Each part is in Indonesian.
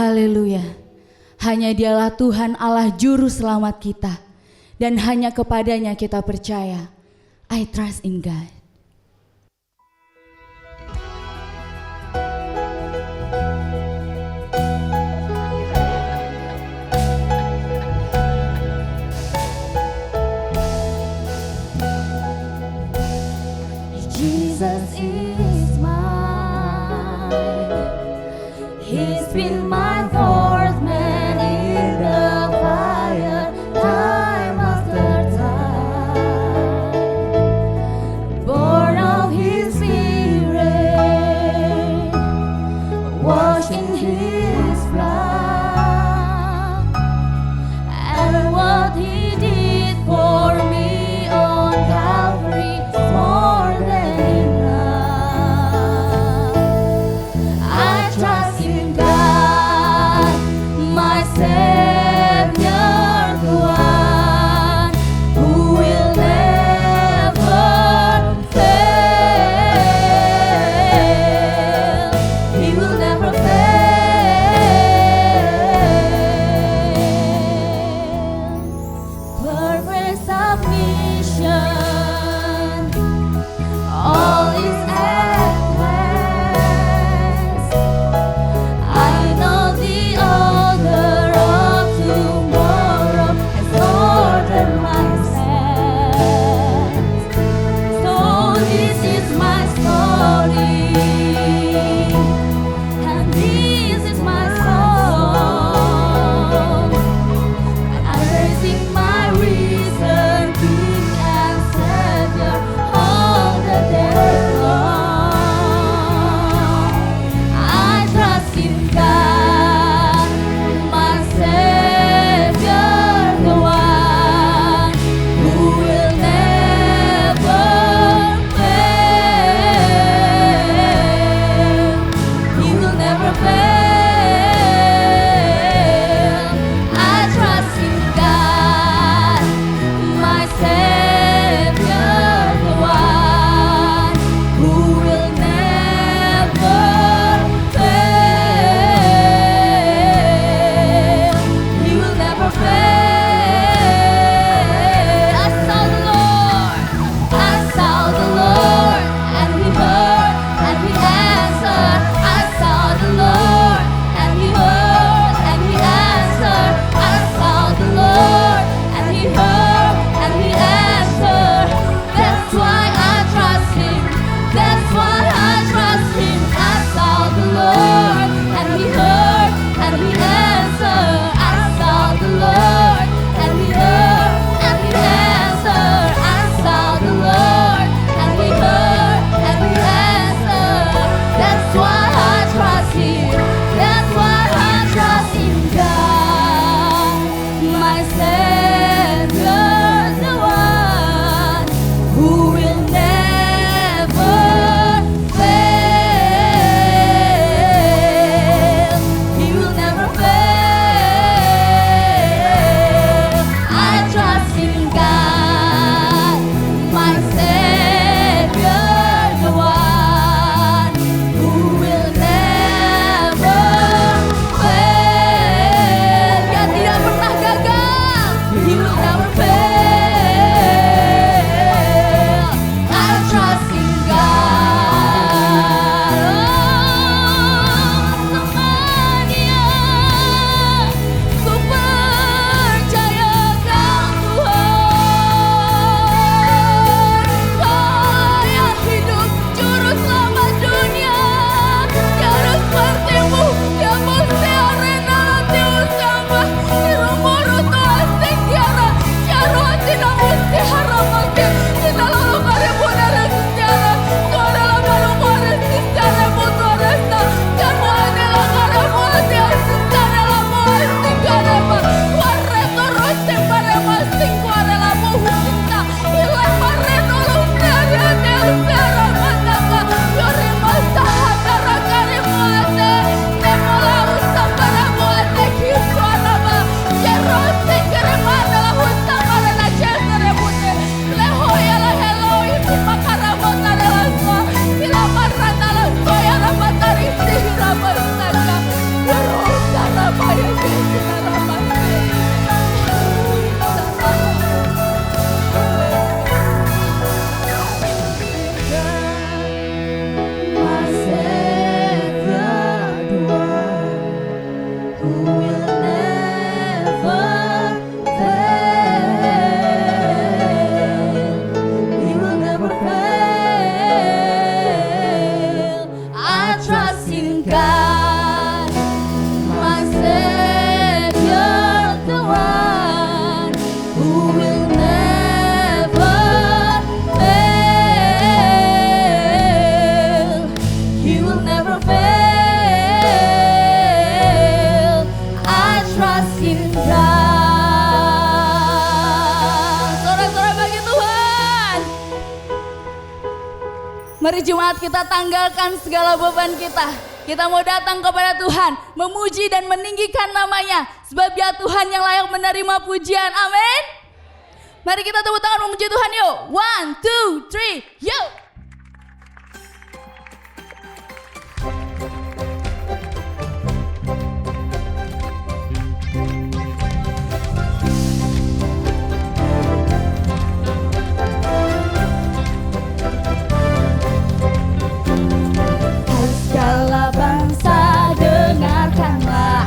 Haleluya. Hanya Dialah Tuhan Allah Juru Selamat kita. Dan hanya kepadanya kita percaya. I trust in God. Jesus is mine. He's been my fourth man in the fire, time after time. Born of His Spirit, washed in His blood, and what He did for me on Calvary is more than enough. I trust in God, my Savior, the one who will never fail. He will never fail. Perfect submission, all is at rest. I know the author of tomorrow has ordered my steps. So this is my story, and this is my song. I'm praising my risen King and Savior all the day long. I trust in God, my Savior, the one who will never fail. He will never fail. I trust in God, my Savior, the one who will never fail. He will never fail. I saw the Lord, and He heard, and He answered. I saw the Lord, and He heard, and He answered. I saw the Lord, and He heard, and He answered. That's why I trust Him. That's why I trust Him. I saw the Lord, and He heard, and He answered. I saw the Lord, and He heard, and He answered. I saw the Lord, and He heard, and He answered. That's why I trust Him. That's why I trust in God, my Savior, the one who will never fail. He will never fail. I trust in God, my Savior, the one who will never fail. Yang tidak pernah gagal. Sorak-sorak bagi Tuhan. Mari jemaat kita tanggalkan segala beban kita. Kita mau datang kepada Tuhan, memuji dan meninggikan namanya. Sebab Dia Tuhan yang layak menerima pujian. Amin. Mari kita tepuk tangan memuji Tuhan yuk. 1, 2, 3, yuk. Segala bangsa dengarkanlah,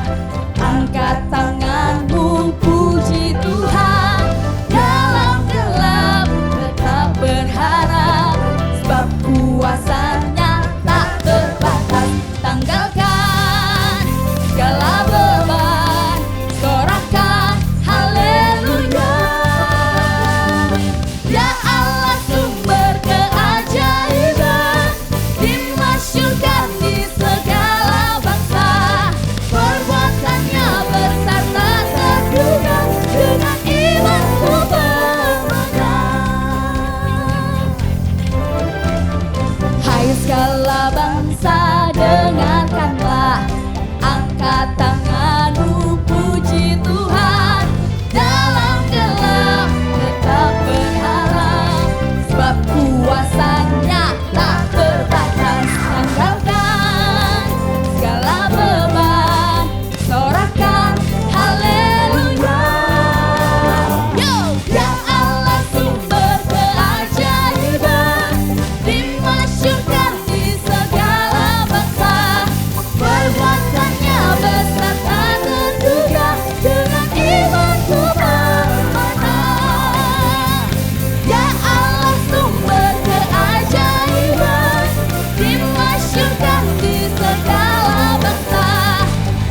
angkat tanganmu puji Tuhan. Dalam gelap tetap berharap, sebab kuasanya tak terbatas. Tanggalkan segala beban, sorakan haleluya. Ya Allah sumber keajaiban, dimasyurkan di segala bangsa. Perbuatannya besar tak terduga, dengan imanku bermenang. Hai segala bangsa dengarkanlah, angkat tanganmu puji Tuhan. Dalam gelap tetap berharap, sebab kuasanya tak terbatas. Tanggalkan segala beban, sorakan haleluya. Yo, ya Allah sumber keajaiban, dimasyurkan di segala bangsa. Perbuatannya besar tak terduga, dengan imanku bermenang. Ya Allah sumber keajaiban, dimasyurkan di segala bangsa.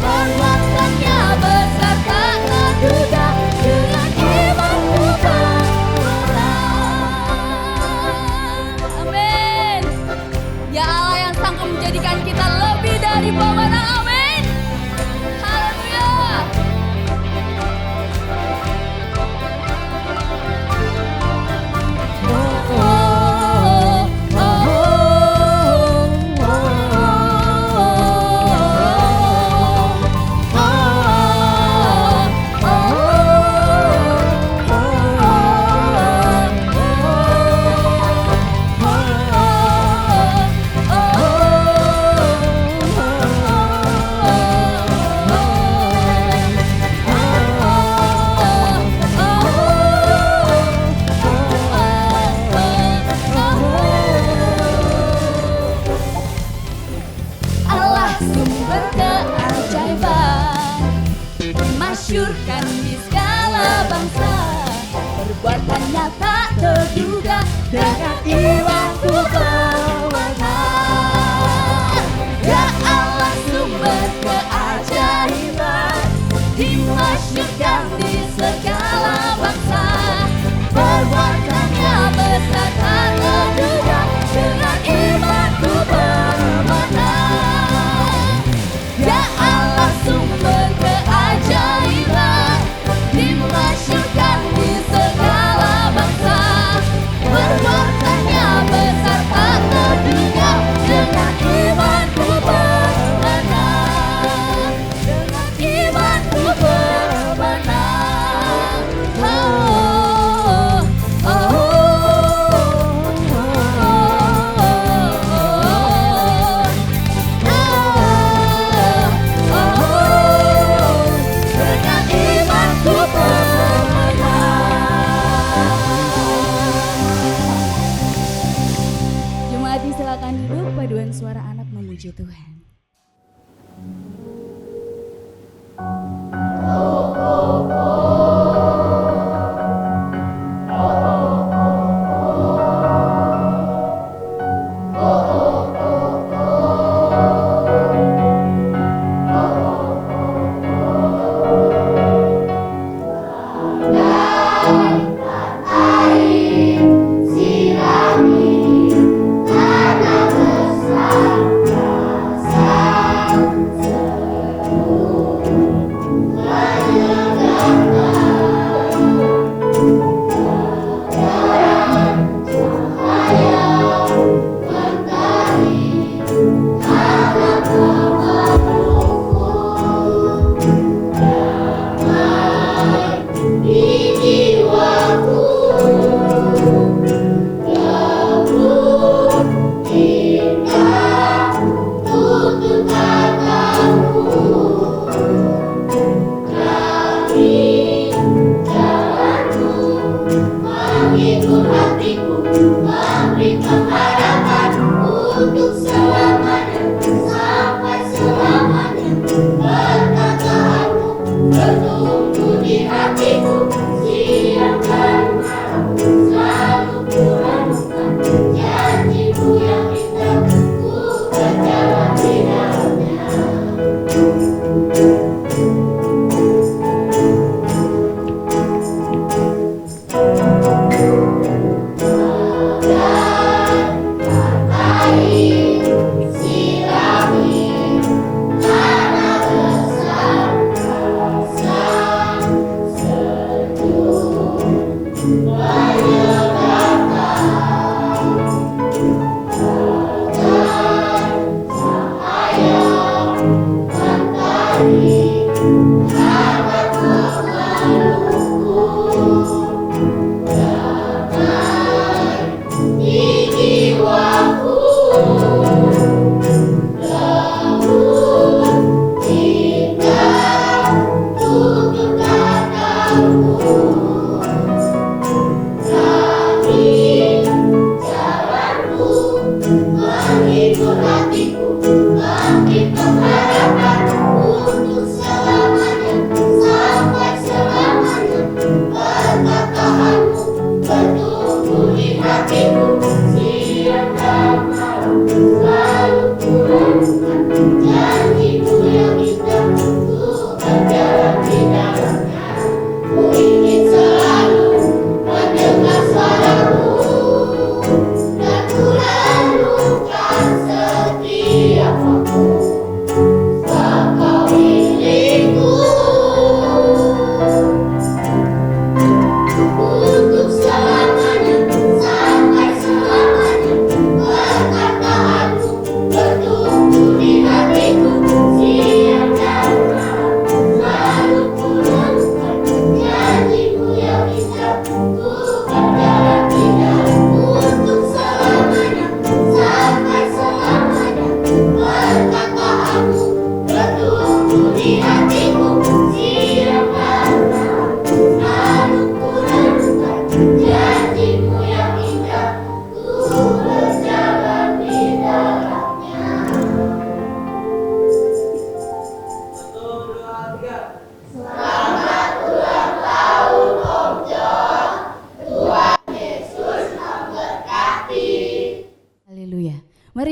Perbuatannya besar tak terduga, dengan imanku bermenang. Amin. Ya Allah yang sanggup menjadikan kita lebih dari pemenang. Amin. Haleluya. Allah sumber keajaiban, masyurkan di segala bangsa. Perbuatannya tak terduga, dengan imanku bermenang. Ya Allah sumber keajaiban, dimasyurkan di segala bangsa. Perbuatannya besar tak terduga, dengan imanku bermenang. Ya Allah sumber keajaiban, dimasyurkan di segala bangsa. Perbuatannya besar tak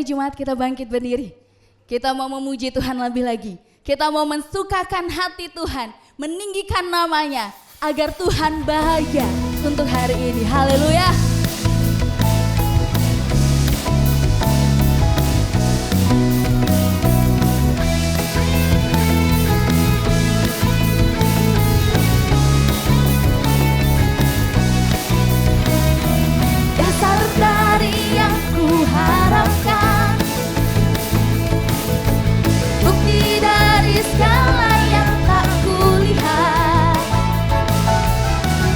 Mari jemaat kita bangkit berdiri. Kita mau memuji Tuhan lebih lagi. Kita mau mensukakan hati Tuhan, meninggikan namanya agar Tuhan bahagia untuk hari ini. Haleluya. Dasar dari yang kuharapkan, bukti dari segala yang tak kulihat.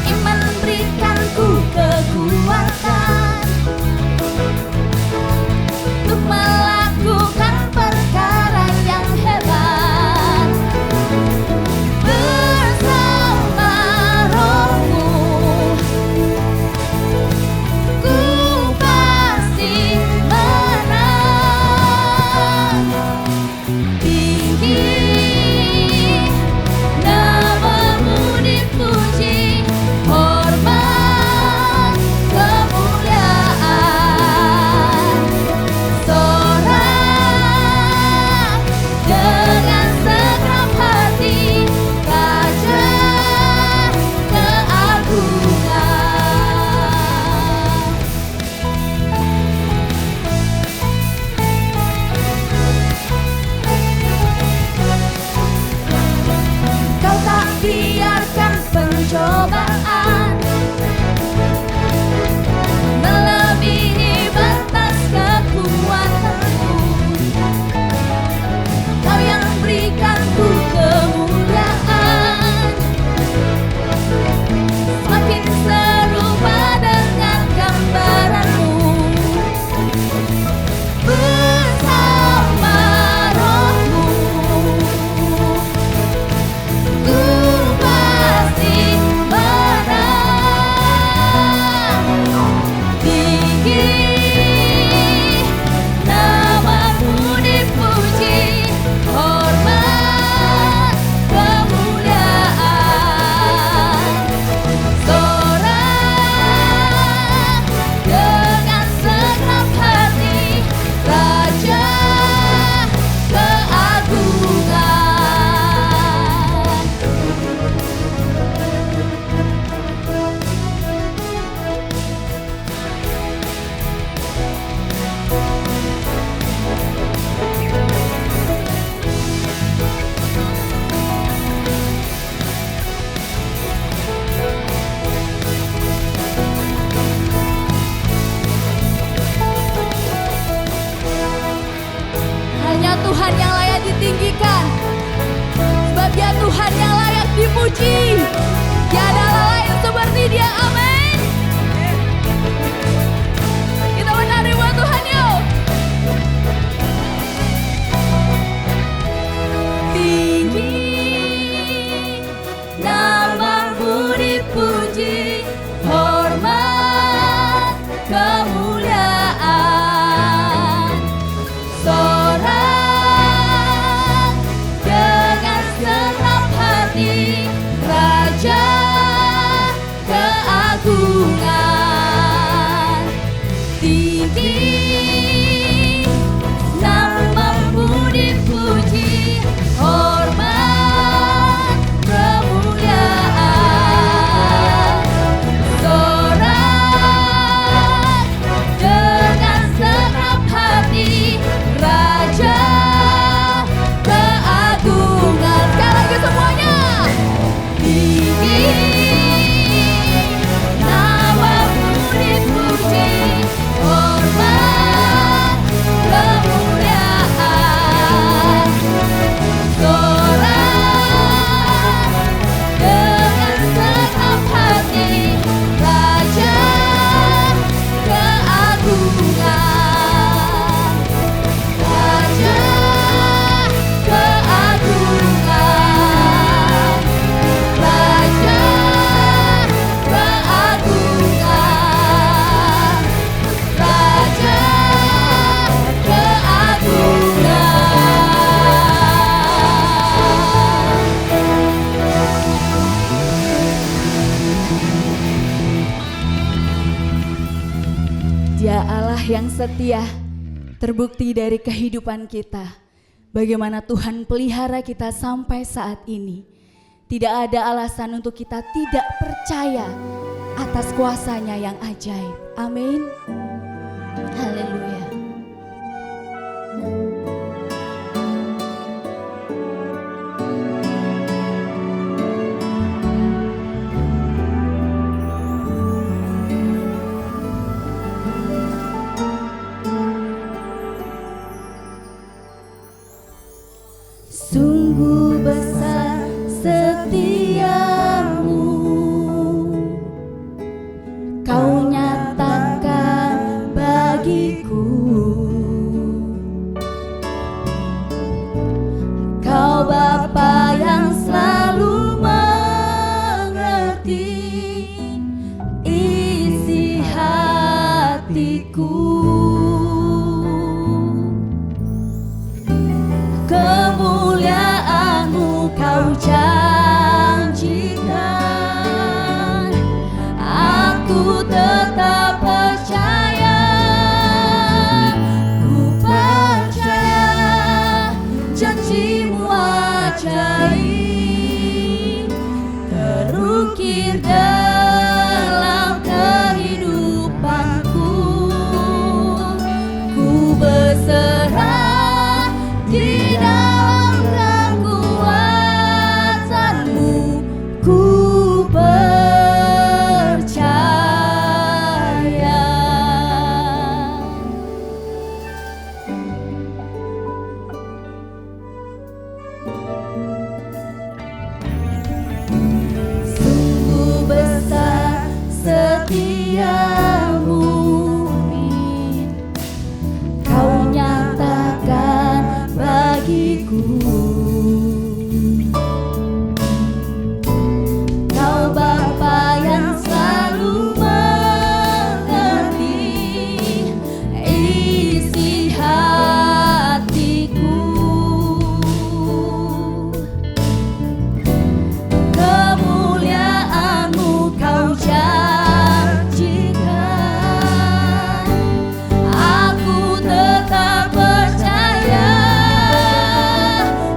Iman berikanku kekuatan untuk melakukan perkara yang hebat. Bersama Rohmu ku pasti menang. Tinggi namamu dipuji, hormat kemuliaan. Sorak dengan segenap hati, Raja keagungan. Kau tak biarkan pencobaan melebihi batas kekuatanmu. Kau yang berikanku kemuliaan, semakin serupa dengan gambaranmu. Bersama Rohmu ku pasti menang. Tinggi namamu dipuji, hormat kemuliaan. Sorak dengan segenap hati, Raja keagungan. Hanya Tuhan yang layak ditinggikan, sebab Dia Tuhan yang layak dipuji. Tiada Allah lain seperti Dia. Amin. Kita menerima Tuhan yuk. Tinggi namamu dipuji, hormat kemuliaan. Sorak dengan segenap hati, Raja keagungan. Tinggi namamu dipuji, hormat kemuliaan. Sorak dengan segenap hati, Raja keagungan. Sekali lagi semuanya. Tinggi namamu dipuji, hormat kemuliaan. Sorak dengan segenap hati, Raja keagungan. Raja keagungan. Raja keagungan. Raja keagungan. Dia Allah yang setia, Terbukti dari kehidupan kita, bagaimana Tuhan pelihara kita sampai saat ini. Tidak ada alasan untuk kita tidak percaya atas kuasa-Nya yang ajaib. Amin. Haleluya. Sungguh besar setiamu, Kau nyatakan bagiku. Kau Bapa yang selalu mengerti isi hatiku. Kemuliaan-Mu Kau janjikan, aku tetap percaya. Ku percaya janji-Mu ajaib terukir dalam kehidupanku. Ku berserah di dalam kekuatan-Mu, ku percaya. Sungguh besar setiamu, Kau nyatakan bagiku. Kau Bapa yang selalu mengerti isi hatiku. Kemuliaan-Mu Kau janjikan, aku tetap percaya.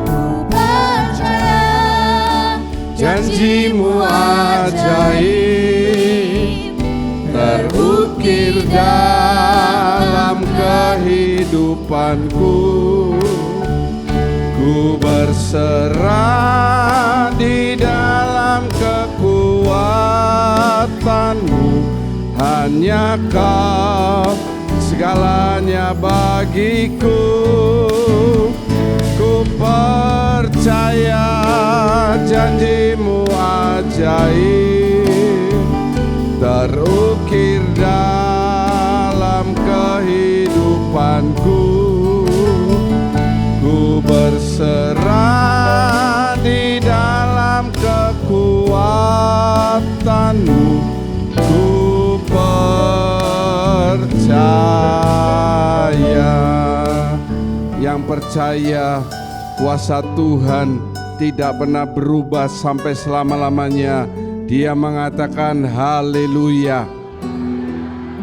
Ku percaya Janji-Mu ajaib terukir dalam kehidupanku. Ku berserah di dalam kekuatan-Mu, hanya Kau segalanya bagiku. Ku percaya janji-Mu ajaib terukir dalam kehidupanku. Ku berserah di dalam kekuatan-Mu, ku percaya. Yang percaya kuasa Tuhan tidak pernah berubah sampai selama-lamanya. Dia mengatakan haleluya.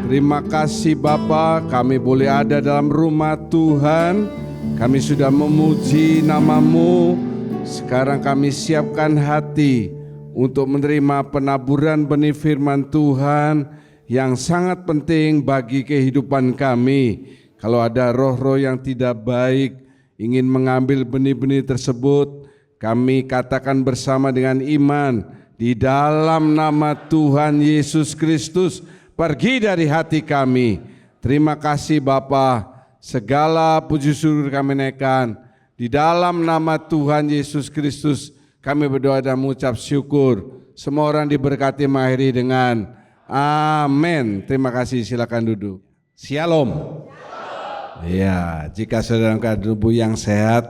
Terima kasih Bapa, kami boleh ada dalam rumah Tuhan. Kami sudah memuji nama-Mu. Sekarang kami siapkan hati untuk menerima penaburan benih firman Tuhan yang sangat penting bagi kehidupan kami. Kalau ada roh-roh yang tidak baik ingin mengambil benih-benih tersebut, kami katakan bersama dengan iman, di dalam nama Tuhan Yesus Kristus, pergi dari hati kami. Terima kasih Bapa, segala puji syukur kami naikkan. Di dalam nama Tuhan Yesus Kristus kami berdoa dan mengucap syukur. Semua orang diberkati mengakhiri dengan amin. Terima kasih, silakan duduk. Shalom. Ya, jika saudara dalam tubuh yang sehat,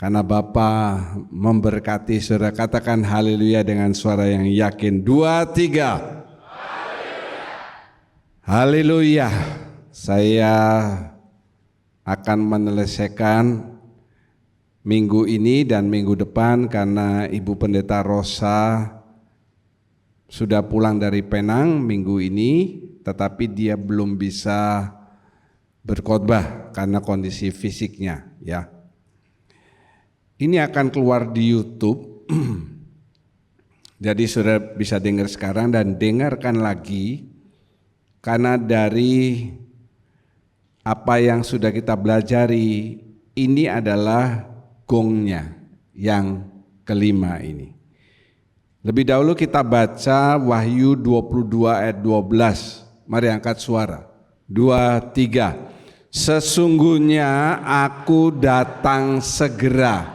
karena Bapa memberkati saudara, katakan haleluya dengan suara yang yakin. 2, 3. Haleluya. Saya akan menyelesaikan minggu ini dan minggu depan karena Ibu Pendeta Rosa sudah pulang dari Penang minggu ini, tetapi dia belum bisa berkhotbah karena kondisi fisiknya ya. Ini akan keluar di YouTube. Jadi sudah bisa dengar sekarang dan dengarkan lagi, karena dari apa yang sudah kita pelajari ini adalah gongnya yang kelima ini. Lebih dahulu kita baca Wahyu 22 ayat 12. Mari angkat suara. 2, 3. Sesungguhnya aku datang segera.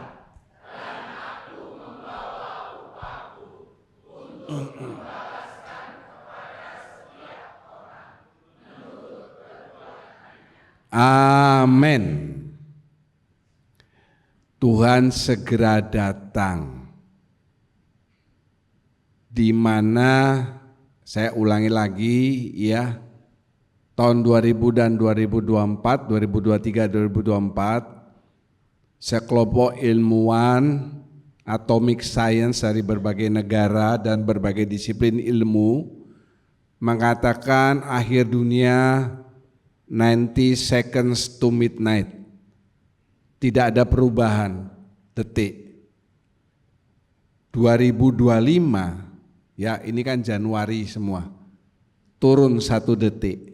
Amin. Tuhan segera datang. Di mana saya ulangi lagi ya, tahun 2000 dan 2024, 2023, 2024, sekelompok ilmuwan atomic science dari berbagai negara dan berbagai disiplin ilmu mengatakan akhir dunia 90 seconds to midnight. Tidak ada perubahan detik. 2025 ya, ini kan Januari semua, turun 1 detik.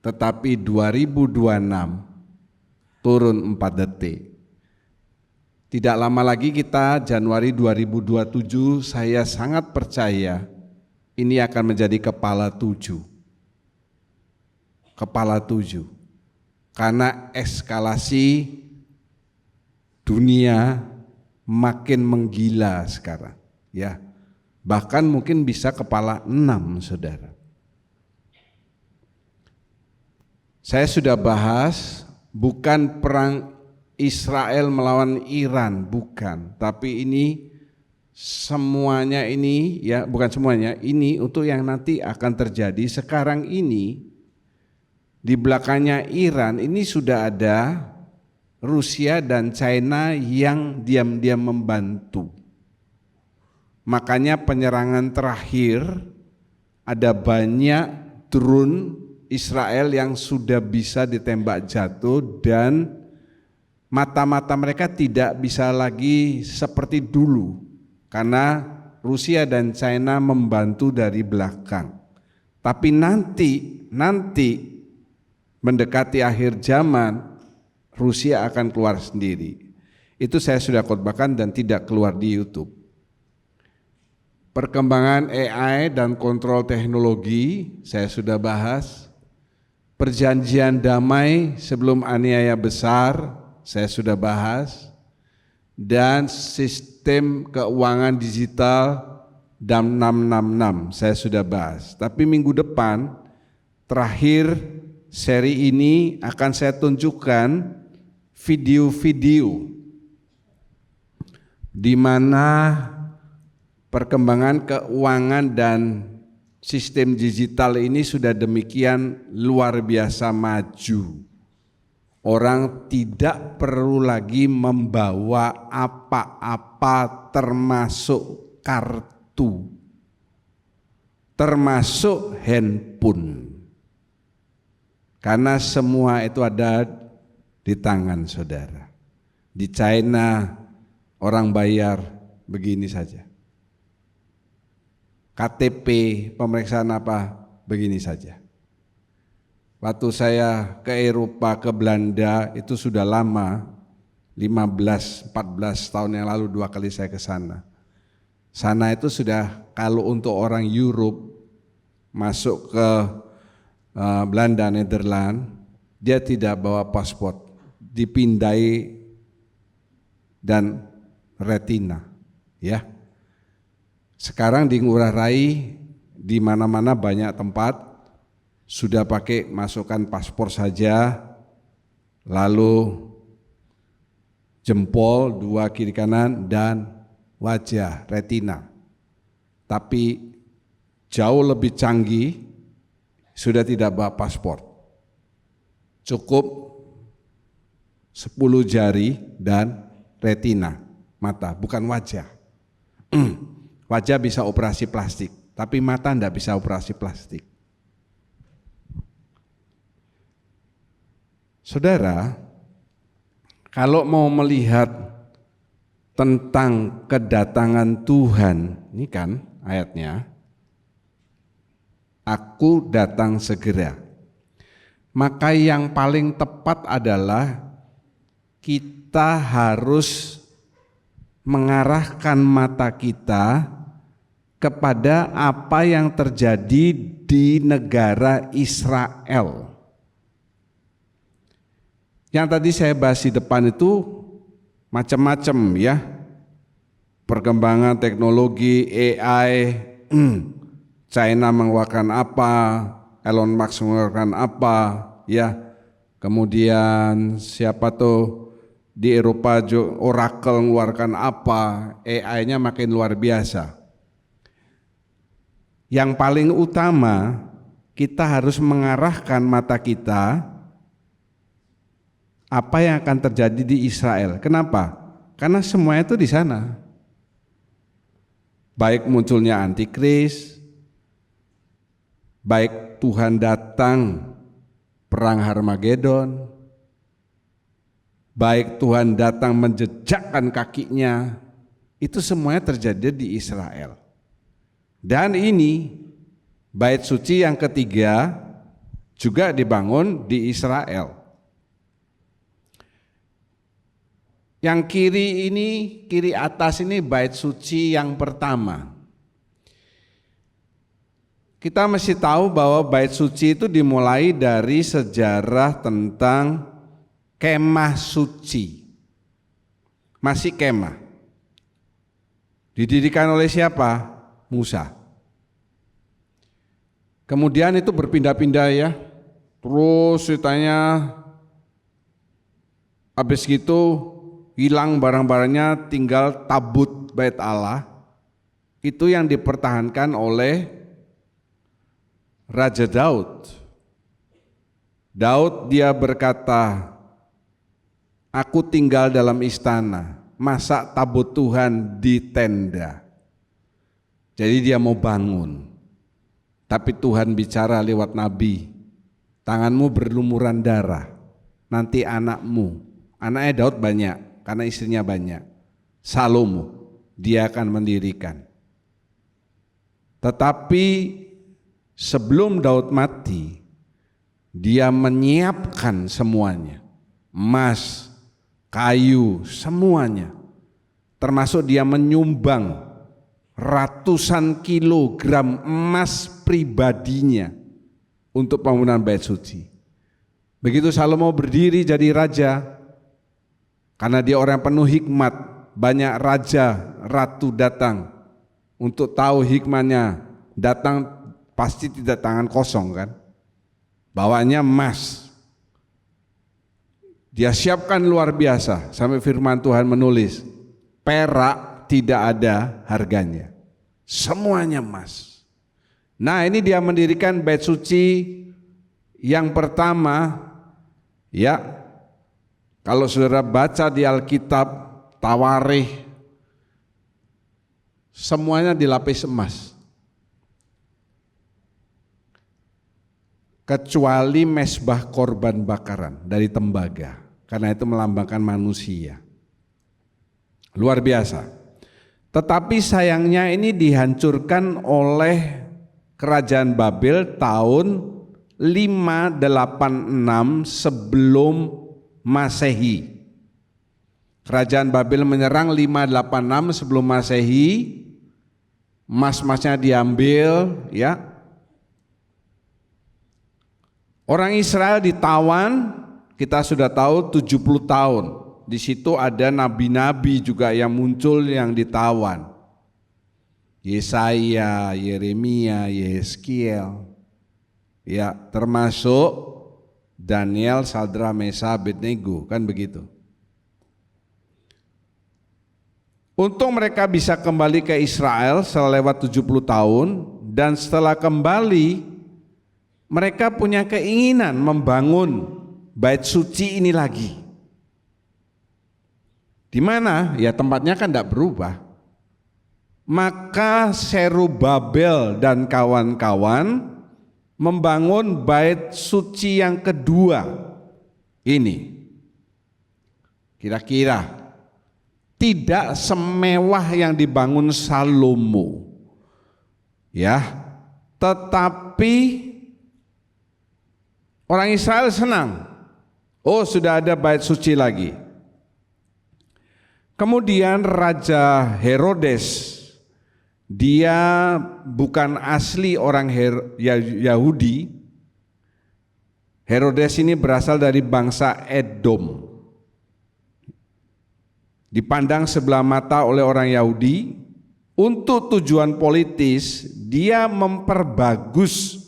Tetapi 2026 turun 4 detik. Tidak lama lagi kita Januari 2027, saya sangat percaya ini akan menjadi kepala 7. Kepala 7. Karena eskalasi dunia makin menggila sekarang, ya. Bahkan mungkin bisa kepala 6, Saudara. Saya sudah bahas bukan perang Israel melawan Iran, bukan, tapi ini semuanya ini ya, bukan semuanya, ini untuk yang nanti akan terjadi. Sekarang ini di belakangnya Iran ini sudah ada Rusia dan China yang diam-diam membantu. Makanya penyerangan terakhir ada banyak drone Israel yang sudah bisa ditembak jatuh dan mata-mata mereka tidak bisa lagi seperti dulu karena Rusia dan China membantu dari belakang. Tapi nanti mendekati akhir zaman, Rusia akan keluar sendiri. Itu saya sudah khotbahkan dan tidak keluar di YouTube. Perkembangan AI dan kontrol teknologi, saya sudah bahas. Perjanjian damai sebelum aniaya besar, saya sudah bahas. Dan sistem keuangan digital DAM 666, saya sudah bahas. Tapi minggu depan, terakhir seri ini akan saya tunjukkan video-video di mana perkembangan keuangan dan sistem digital ini sudah demikian luar biasa maju. Orang tidak perlu lagi membawa apa-apa termasuk kartu, termasuk handphone. Karena semua itu ada di tangan saudara. Di China orang bayar begini saja. KTP, pemeriksaan apa, begini saja. Waktu saya ke Eropa, ke Belanda itu sudah lama, 15-14 tahun yang lalu 2 kali saya ke sana. Sana itu sudah, kalau untuk orang Europe masuk ke Belanda, Nederland, dia tidak bawa paspor, dipindai dan retina, ya. Sekarang di Ngurah Rai, di mana-mana banyak tempat sudah pakai masukkan paspor saja, lalu jempol 2 kiri kanan dan wajah retina. Tapi jauh lebih canggih, sudah tidak bawa paspor, cukup 10 jari dan retina mata, bukan wajah. Wajah bisa operasi plastik, tapi mata tidak bisa operasi plastik. Saudara, kalau mau melihat tentang kedatangan Tuhan, ini kan ayatnya, aku datang segera. Maka yang paling tepat adalah kita harus mengarahkan mata kita kepada apa yang terjadi di negara Israel. Yang tadi saya bahas di depan itu macam-macam ya. Perkembangan teknologi AI, China mengeluarkan apa, Elon Musk mengeluarkan apa, ya. Kemudian siapa tuh di Eropa Oracle mengeluarkan apa, AI-nya makin luar biasa. Yang paling utama kita harus mengarahkan mata kita apa yang akan terjadi di Israel. Kenapa? Karena semuanya itu di sana. Baik munculnya antikris, baik Tuhan datang perang Harmagedon, baik Tuhan datang menjejakkan kakinya, itu semuanya terjadi di Israel. Dan ini bait suci yang ketiga juga dibangun di Israel. Yang kiri atas ini bait suci yang pertama. Kita mesti tahu bahwa bait suci itu dimulai dari sejarah tentang kemah suci. Masih kemah. Didirikan oleh siapa? Musa. Kemudian itu berpindah-pindah ya. Terus ceritanya habis gitu hilang barang-barangnya, tinggal tabut bait Allah. Itu yang dipertahankan oleh Raja Daud. Daud dia berkata, aku tinggal dalam istana, masa tabut Tuhan di tenda. Jadi dia mau bangun. Tapi Tuhan bicara lewat nabi, tanganmu berlumuran darah, nanti anakmu, anaknya Daud banyak, karena istrinya banyak, Salomo, dia akan mendirikan. Tetapi sebelum Daud mati, dia menyiapkan semuanya, emas, kayu, semuanya. Termasuk dia menyumbang ratusan kilogram emas pribadinya untuk pembangunan bait suci. Begitu Salomo berdiri jadi raja, karena dia orang penuh hikmat, banyak raja, ratu datang untuk tahu hikmahnya. Datang pasti tidak tangan kosong kan, bawanya emas. Dia siapkan luar biasa, sampai firman Tuhan menulis, perak tidak ada harganya, semuanya emas. Nah ini dia mendirikan bait suci yang pertama ya. Kalau saudara baca di Alkitab, Tawarikh, semuanya dilapis emas. Kecuali mezbah korban bakaran dari tembaga, karena itu melambangkan manusia. Luar biasa. Tetapi sayangnya ini dihancurkan oleh kerajaan Babel tahun 586 sebelum Masehi. Kerajaan Babel menyerang 586 sebelum Masehi. Emas-emasnya diambil ya. Orang Israel ditawan, kita sudah tahu 70 tahun. Di situ ada nabi-nabi juga yang muncul yang ditawan. Yesaya, Yeremia, Yeskiel. Ya, termasuk Daniel, Sadra, Mesa, Abednego, kan begitu. Untung mereka bisa kembali ke Israel setelah lewat 70 tahun, dan setelah kembali mereka punya keinginan membangun bait suci ini lagi. Di mana? Ya tempatnya kan tidak berubah. Maka Zerubabel dan kawan-kawan membangun bait suci yang kedua ini kira-kira tidak semewah yang dibangun Salomo, ya, tetapi orang Israel senang. Oh, sudah ada bait suci lagi. Kemudian Raja Herodes, dia bukan asli orang Yahudi. Herodes ini berasal dari bangsa Edom. Dipandang sebelah mata oleh orang Yahudi, untuk tujuan politis dia memperbagus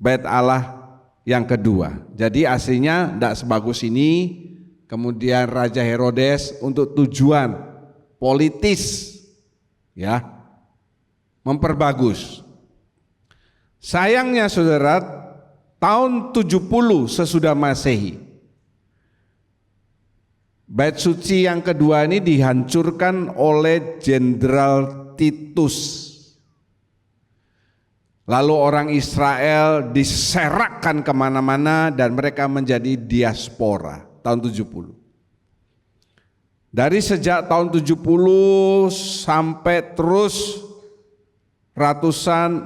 bait Allah yang kedua. Jadi aslinya tidak sebagus ini, kemudian Raja Herodes untuk tujuan politis, ya, memperbagus. Sayangnya saudara, tahun 70 sesudah Masehi, bait suci yang kedua ini dihancurkan oleh Jenderal Titus. Lalu orang Israel diserakkan kemana-mana dan mereka menjadi diaspora tahun 70. Dari sejak tahun 70 sampai terus ratusan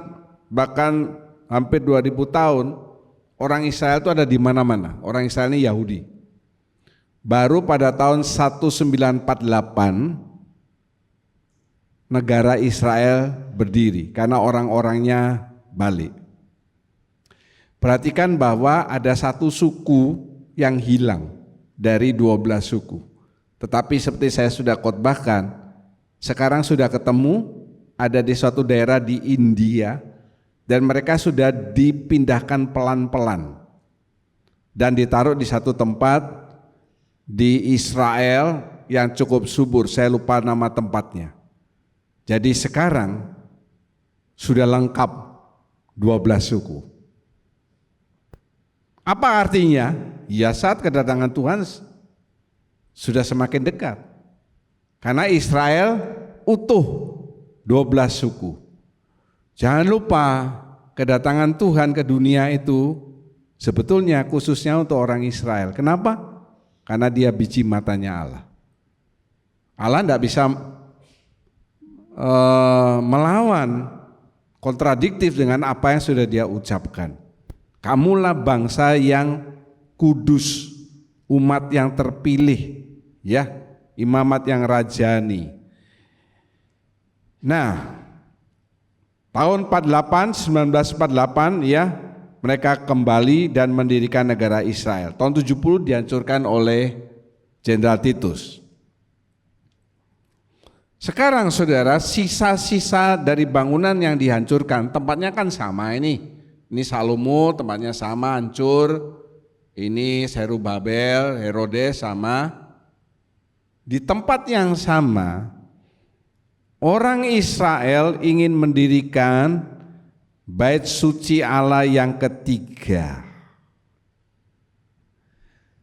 bahkan hampir 2000 tahun orang Israel itu ada di mana-mana. Orang Israel ini Yahudi. Baru pada tahun 1948 negara Israel berdiri karena orang-orangnya balik. Perhatikan bahwa ada satu suku yang hilang dari 12 suku. Tetapi seperti saya sudah khotbahkan, sekarang sudah ketemu, ada di suatu daerah di India dan mereka sudah dipindahkan pelan-pelan dan ditaruh di satu tempat di Israel yang cukup subur, saya lupa nama tempatnya. Jadi sekarang sudah lengkap 12 suku. Apa artinya? Ya, saat kedatangan Tuhan sudah semakin dekat. Karena Israel utuh 12 suku. Jangan lupa kedatangan Tuhan ke dunia itu sebetulnya khususnya untuk orang Israel. Kenapa? Karena dia biji matanya Allah. Allah tidak bisa melawan, kontradiktif dengan apa yang sudah dia ucapkan. Kamulah bangsa yang kudus, umat yang terpilih, ya, imamat yang rajani. Nah, tahun 1948 ya, mereka kembali dan mendirikan negara Israel. Tahun 70 dihancurkan oleh Jenderal Titus. Sekarang saudara, sisa-sisa dari bangunan yang dihancurkan, tempatnya kan sama ini. Ini Salomo, tempatnya sama, hancur. Ini Zerubabel, Herodes sama. Di tempat yang sama, orang Israel ingin mendirikan bait suci Allah yang ketiga.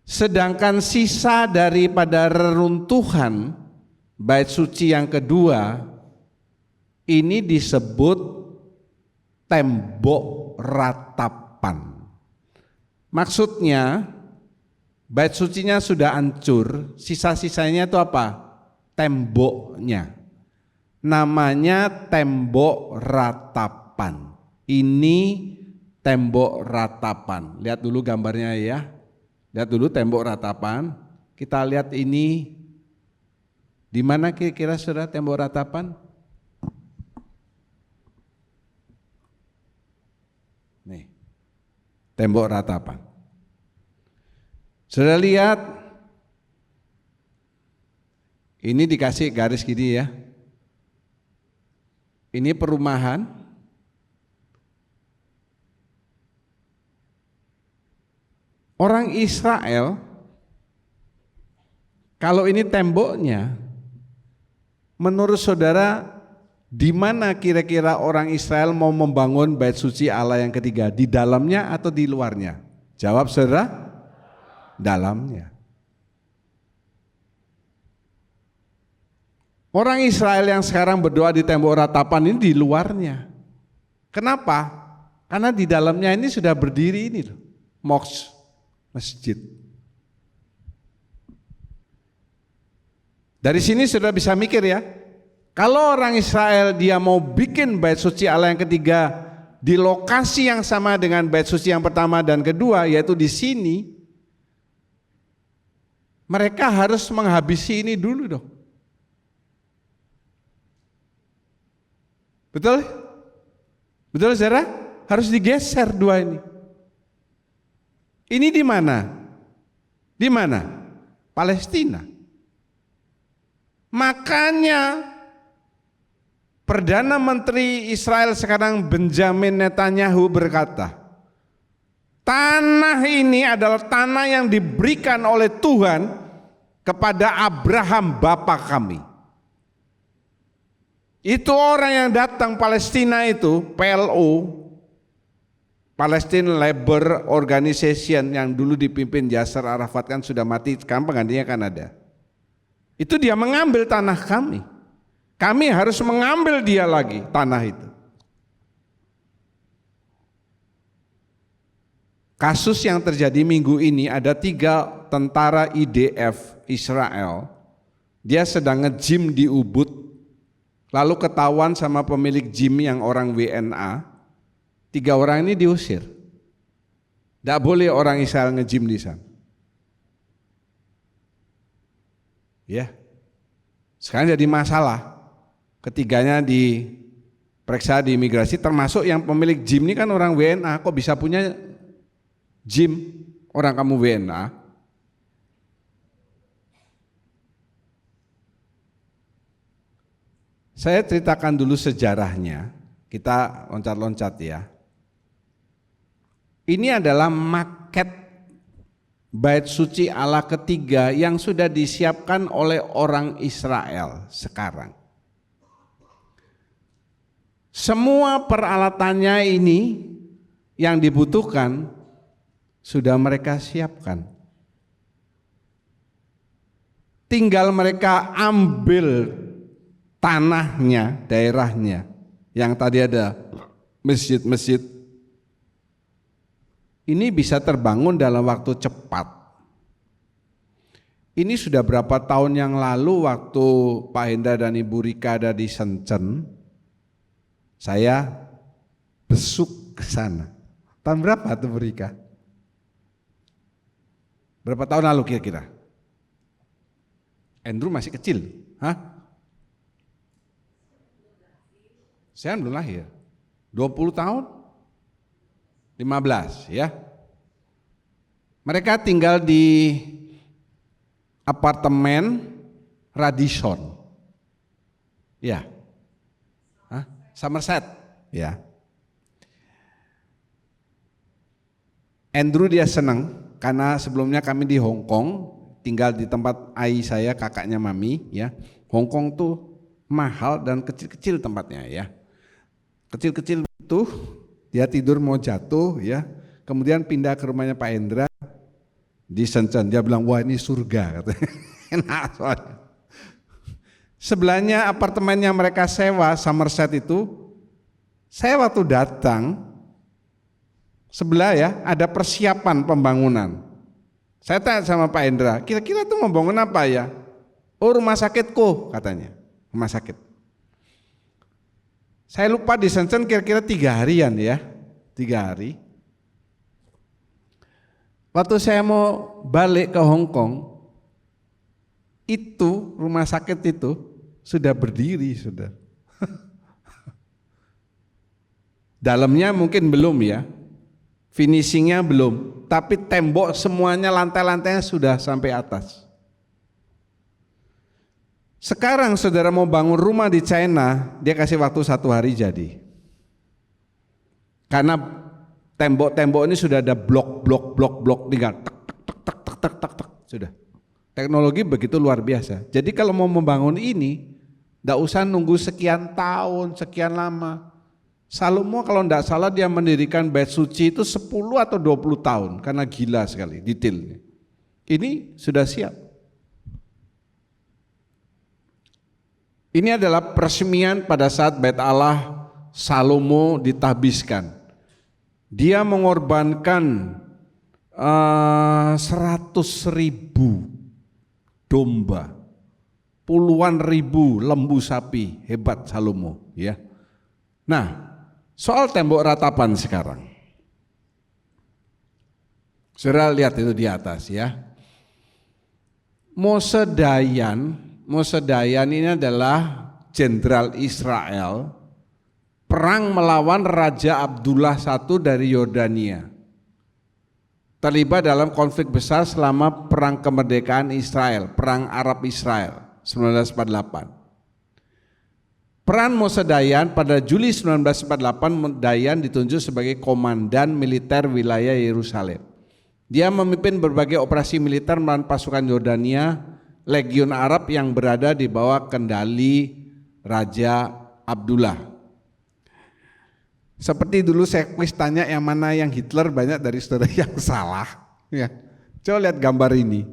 Sedangkan sisa daripada reruntuhan bait suci yang kedua ini disebut tembok ratapan. Maksudnya bait sucinya sudah hancur, sisa-sisanya itu apa? Temboknya. Namanya tembok ratapan. Ini tembok ratapan. Lihat dulu gambarnya ya. Lihat dulu tembok ratapan. Kita lihat ini. Di mana kira-kira saudara tembok ratapan? Nih. Tembok ratapan. Saudara lihat. Ini dikasih garis gini ya. Ini perumahan. Orang Israel, kalau ini temboknya, menurut saudara, di mana kira-kira orang Israel mau membangun bait suci Allah yang ketiga? Di dalamnya atau di luarnya? Jawab saudara, dalamnya. Orang Israel yang sekarang berdoa di tembok ratapan ini di luarnya. Kenapa? Karena di dalamnya ini sudah berdiri ini loh, masjid. Dari sini sudah bisa mikir ya. Kalau orang Israel dia mau bikin bait suci Allah yang ketiga di lokasi yang sama dengan bait suci yang pertama dan kedua, yaitu di sini, mereka harus menghabisi ini dulu dong. Betul? Betul saudara? Harus digeser dua ini. Ini di mana? Di mana? Palestina. Makanya Perdana Menteri Israel sekarang Benjamin Netanyahu berkata, tanah ini adalah tanah yang diberikan oleh Tuhan kepada Abraham bapa kami. Itu orang yang datang Palestina itu, PLO, Palestine Labor Organization, yang dulu dipimpin Yasser Arafat, kan sudah mati, sekarang penggantinya kan ada. Itu dia mengambil tanah kami. Kami harus mengambil dia lagi tanah itu. Kasus yang terjadi minggu ini, ada 3 tentara IDF Israel. Dia sedang nge-gym di Ubud, lalu ketahuan sama pemilik gym yang orang WNA. 3 orang ini diusir. Tidak boleh orang Israel nge-gym di sana. Ya, sekarang jadi masalah. Ketiganya diperiksa di imigrasi, termasuk yang pemilik gym ini kan orang WNA. Kok bisa punya gym orang kamu WNA? Saya ceritakan dulu sejarahnya, kita loncat-loncat ya. Ini adalah maket bait suci Allah ketiga yang sudah disiapkan oleh orang Israel sekarang. Semua peralatannya ini yang dibutuhkan sudah mereka siapkan. Tinggal mereka ambil tanahnya, daerahnya, yang tadi ada masjid-masjid. Ini bisa terbangun dalam waktu cepat. Ini sudah berapa tahun yang lalu waktu Pak Hendra dan Ibu Rika ada di Shenzhen, saya besuk ke sana. Tahun berapa tuh Bu Rika? Berapa tahun lalu kira-kira? Andrew masih kecil. Hah? Saya belum lahir. 20 tahun? 15 ya. Mereka tinggal di apartemen Radisson. Ya. Hah? Somerset, ya. Andrew dia senang karena sebelumnya kami di Hong Kong, tinggal di tempat ai saya, kakaknya Mami, ya. Hong Kong tuh mahal dan kecil-kecil tempatnya, ya. Kecil-kecil itu dia tidur mau jatuh, ya. Kemudian pindah ke rumahnya Pak Hendra di Shenzhen. Dia bilang, wah ini surga, katanya. Enak soalnya. Sebelahnya apartemen yang mereka sewa, Somerset itu, saya waktu datang, sebelah ya, ada persiapan pembangunan. Saya tanya sama Pak Hendra, kira-kira itu mau bangun apa ya? Oh rumah sakitku, katanya, rumah sakit. Saya lupa di Shenzhen kira-kira 3 harian ya, 3 hari. Waktu saya mau balik ke Hong Kong, itu rumah sakit itu sudah berdiri, sudah. Dalamnya mungkin belum ya, finishingnya belum, tapi tembok semuanya, lantai-lantainya sudah sampai atas. Sekarang saudara mau bangun rumah di China, dia kasih waktu 1 hari jadi. Karena tembok-tembok ini sudah ada blok, tinggal tak, sudah. Teknologi begitu luar biasa. Jadi kalau mau membangun ini, tidak usah nunggu sekian tahun, sekian lama. Salomo kalau tidak salah dia mendirikan bait suci itu 10 atau 20 tahun karena gila sekali detailnya. Ini sudah siap. Ini adalah peresmian pada saat bait Allah Salomo ditahbiskan. Dia mengorbankan 100.000 domba puluhan ribu lembu sapi, hebat Salomo ya. Nah, soal tembok ratapan sekarang. Saudara lihat itu di atas ya. Mose Dayan ini adalah jenderal Israel perang melawan Raja Abdullah I dari Yordania. Terlibat dalam konflik besar selama perang kemerdekaan Israel, perang Arab Israel 1948. Peran Mose Dayan pada Juli 1948, Dayan ditunjuk sebagai komandan militer wilayah Yerusalem. Dia memimpin berbagai operasi militer melawan pasukan Yordania, Legiun Arab yang berada di bawah kendali Raja Abdullah. Seperti dulu saya kuis tanya yang mana yang Hitler, banyak dari saudara yang salah. Ya. Coba lihat gambar ini.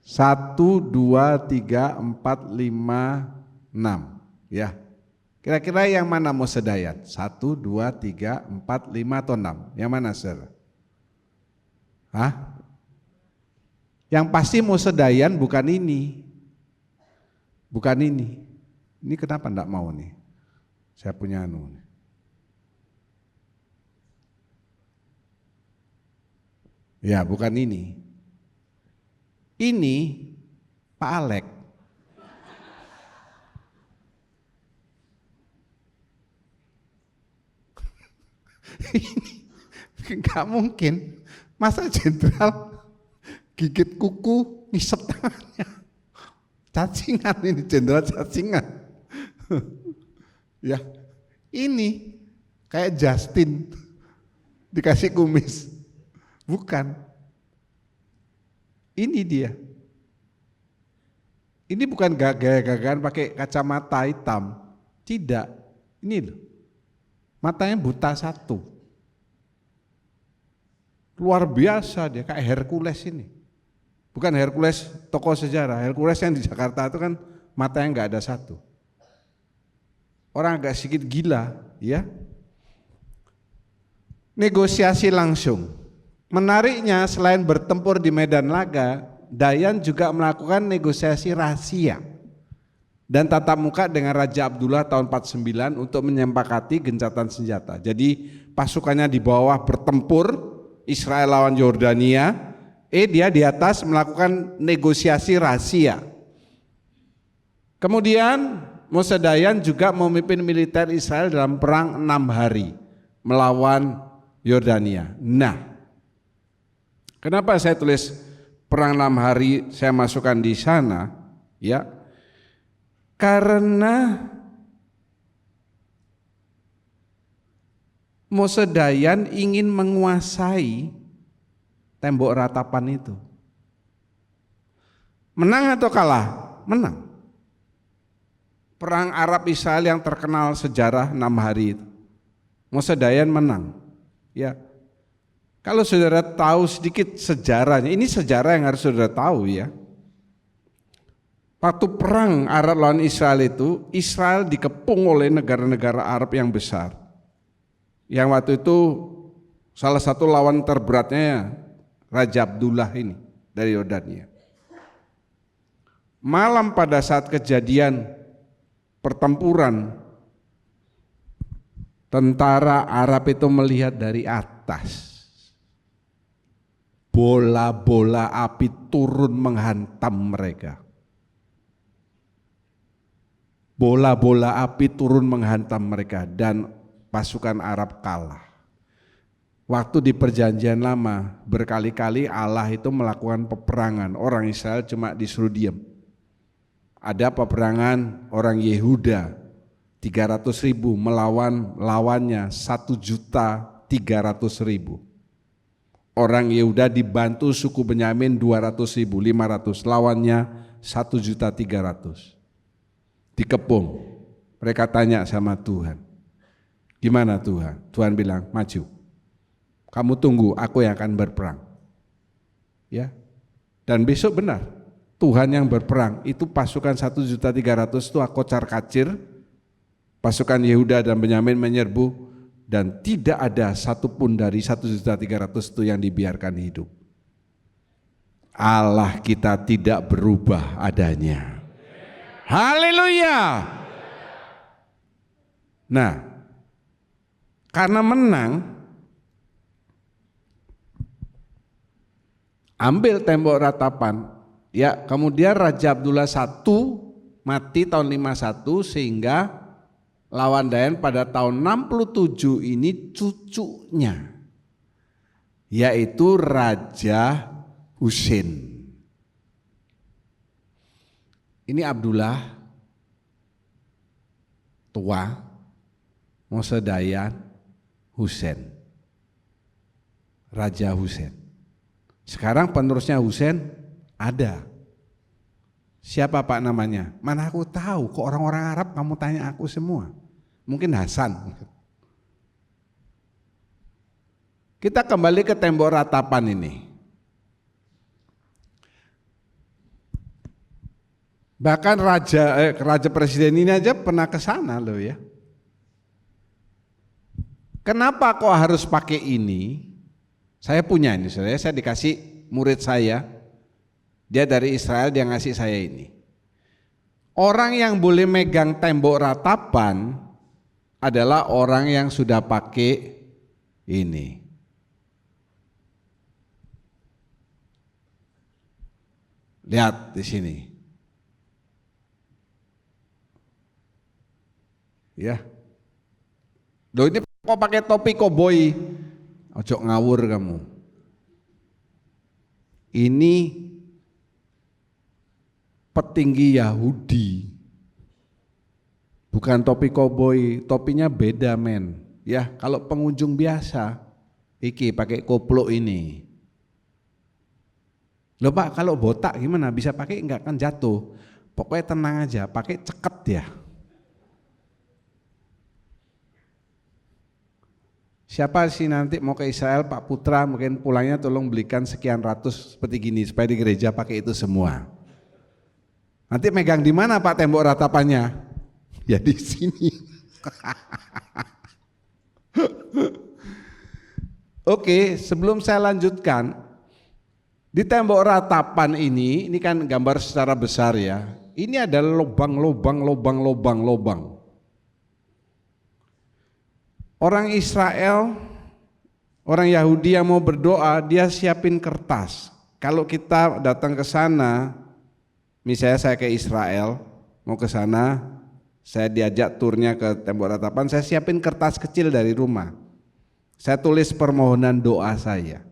1, 2, 3, 4, 5, 6. Ya. Kira-kira yang mana Mose Dayan? 1, 2, 3, 4, 5 atau 6? Yang mana saudara? Hah? Yang pasti Mose Dayan bukan ini. Bukan ini. Ini kenapa enggak mau nih? Saya punya anu nih. Ya, bukan ini. Ini Pak Alek. Ini enggak mungkin. Masa jenderal gigit kuku, ngisep tangannya. Cacingan ini, jenderal cacingan. Ya, ini kayak Justin dikasih kumis. Bukan. Ini dia. Ini bukan gagah-gagahan pakai kacamata hitam. Tidak. Ini loh. Matanya buta satu. Luar biasa dia, kayak Hercules ini. Bukan Hercules tokoh sejarah. Hercules yang di Jakarta itu kan matanya enggak ada satu. Orang agak sedikit gila, ya. Negosiasi langsung. Menariknya, selain bertempur di medan laga, Dayan juga melakukan negosiasi rahasia dan tatap muka dengan Raja Abdullah tahun 49 untuk menyepakati gencatan senjata. Jadi pasukannya di bawah bertempur, Israel lawan Yordania, dia di atas melakukan negosiasi rahasia. Kemudian Mose Dayan juga memimpin militer Israel dalam perang 6 hari melawan Yordania. Nah, kenapa saya tulis perang 6 hari saya masukkan di sana? Ya, karena Mose Dayan ingin menguasai tembok ratapan itu. Menang atau kalah? Menang. Perang Arab Israel yang terkenal sejarah 6 hari itu, Mose Dayan menang. Ya, kalau saudara tahu sedikit sejarahnya, ini sejarah yang harus saudara tahu ya. Waktu perang Arab lawan Israel itu, Israel dikepung oleh negara-negara Arab yang besar. Yang waktu itu salah satu lawan terberatnya Raja Abdullah ini dari Yordania. Malam pada saat kejadian pertempuran, tentara Arab itu melihat dari atas. Bola-bola api turun menghantam mereka. Bola-bola api turun menghantam mereka dan pasukan Arab kalah. Waktu di perjanjian lama berkali-kali Allah itu melakukan peperangan, orang Israel cuma disuruh diam. Ada peperangan orang Yehuda 300.000 melawan lawannya 1.300.000. Orang Yehuda dibantu suku Benyamin 200.000, 500, lawannya 1.300.000. Dikepung. Mereka tanya sama Tuhan, gimana Tuhan? Tuhan bilang, maju. Kamu tunggu, aku yang akan berperang. Ya. Dan besok benar, Tuhan yang berperang. Itu pasukan 1.300.000 itu kocar-kacir. Pasukan Yehuda dan Benyamin menyerbu dan tidak ada satupun dari 1.300.000 itu yang dibiarkan hidup. Allah kita tidak berubah adanya. Haleluya. Nah, karena menang, ambil tembok ratapan. Ya, kemudian Raja Abdullah I mati tahun 51 sehingga lawan Dayan pada tahun 67 ini cucunya, yaitu Raja Husain. Ini Abdullah tua, Musa Dayan, Husain, Raja Husain. Sekarang penerusnya Husain ada. Siapa Pak namanya? Mana aku tahu, kok orang-orang Arab kamu tanya aku semua. Mungkin Hasan. Kita kembali ke tembok ratapan ini. Bahkan raja presiden ini aja pernah ke sana loh ya. Kenapa kok harus pakai ini? Saya punya ini, saya dikasih murid saya. Dia dari Israel, dia ngasih saya ini. Orang yang boleh megang tembok ratapan adalah orang yang sudah pakai ini. Lihat di sini. Ya. Loh ini kok pakai topi koboi? Ojo ngawur kamu. Ini petinggi Yahudi. Bukan topi koboi, topinya beda men. Ya, kalau pengunjung biasa, iki pakai koplo ini. Loh Pak, kalau botak gimana? Bisa pakai enggak, kan jatuh. Pokoknya tenang aja, pakai ceket ya. Siapa sih nanti mau ke Israel, Pak Putra, mungkin pulangnya tolong belikan sekian ratus seperti gini supaya di gereja pakai itu semua. Nanti megang di mana Pak tembok ratapannya? Ya di sini. Oke, sebelum saya lanjutkan, di tembok ratapan ini kan gambar secara besar ya. Ini adalah lubang. Orang Israel, orang Yahudi yang mau berdoa, dia siapin kertas. Kalau kita datang ke sana, misalnya saya ke Israel, mau ke sana, saya diajak turnya ke tembok ratapan, saya siapin kertas kecil dari rumah. Saya tulis permohonan doa saya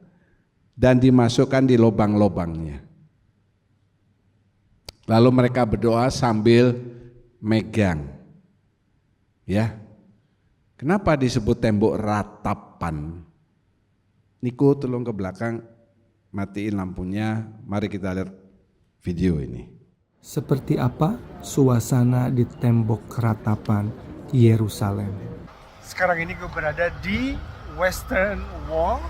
dan dimasukkan di lubang-lubangnya. Lalu mereka berdoa sambil megang. Ya. Kenapa disebut tembok ratapan? Niko tolong ke belakang, matiin lampunya, mari kita lihat video ini. Seperti apa suasana di tembok ratapan Yerusalem? Sekarang ini gue berada di Western Wall.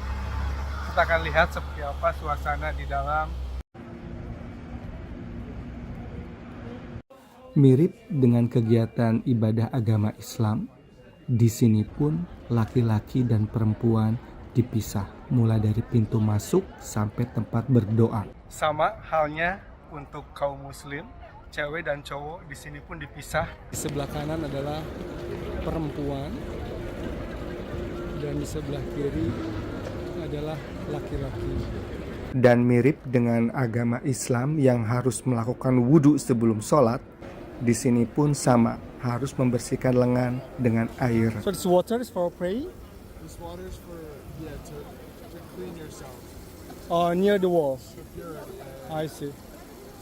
Kita akan lihat seperti apa suasana di dalam. Mirip dengan kegiatan ibadah agama Islam, di sini pun laki-laki dan perempuan dipisah mulai dari pintu masuk sampai tempat berdoa. Sama halnya untuk kaum muslim, cewek dan cowok di sini pun dipisah. Di sebelah kanan adalah perempuan dan di sebelah kiri adalah laki-laki. Dan mirip dengan agama Islam yang harus melakukan wudhu sebelum sholat, di sini pun sama, harus membersihkan lengan dengan air. So this water is for praying? This water is for to clean yourself. Near the walls. To purify. I see.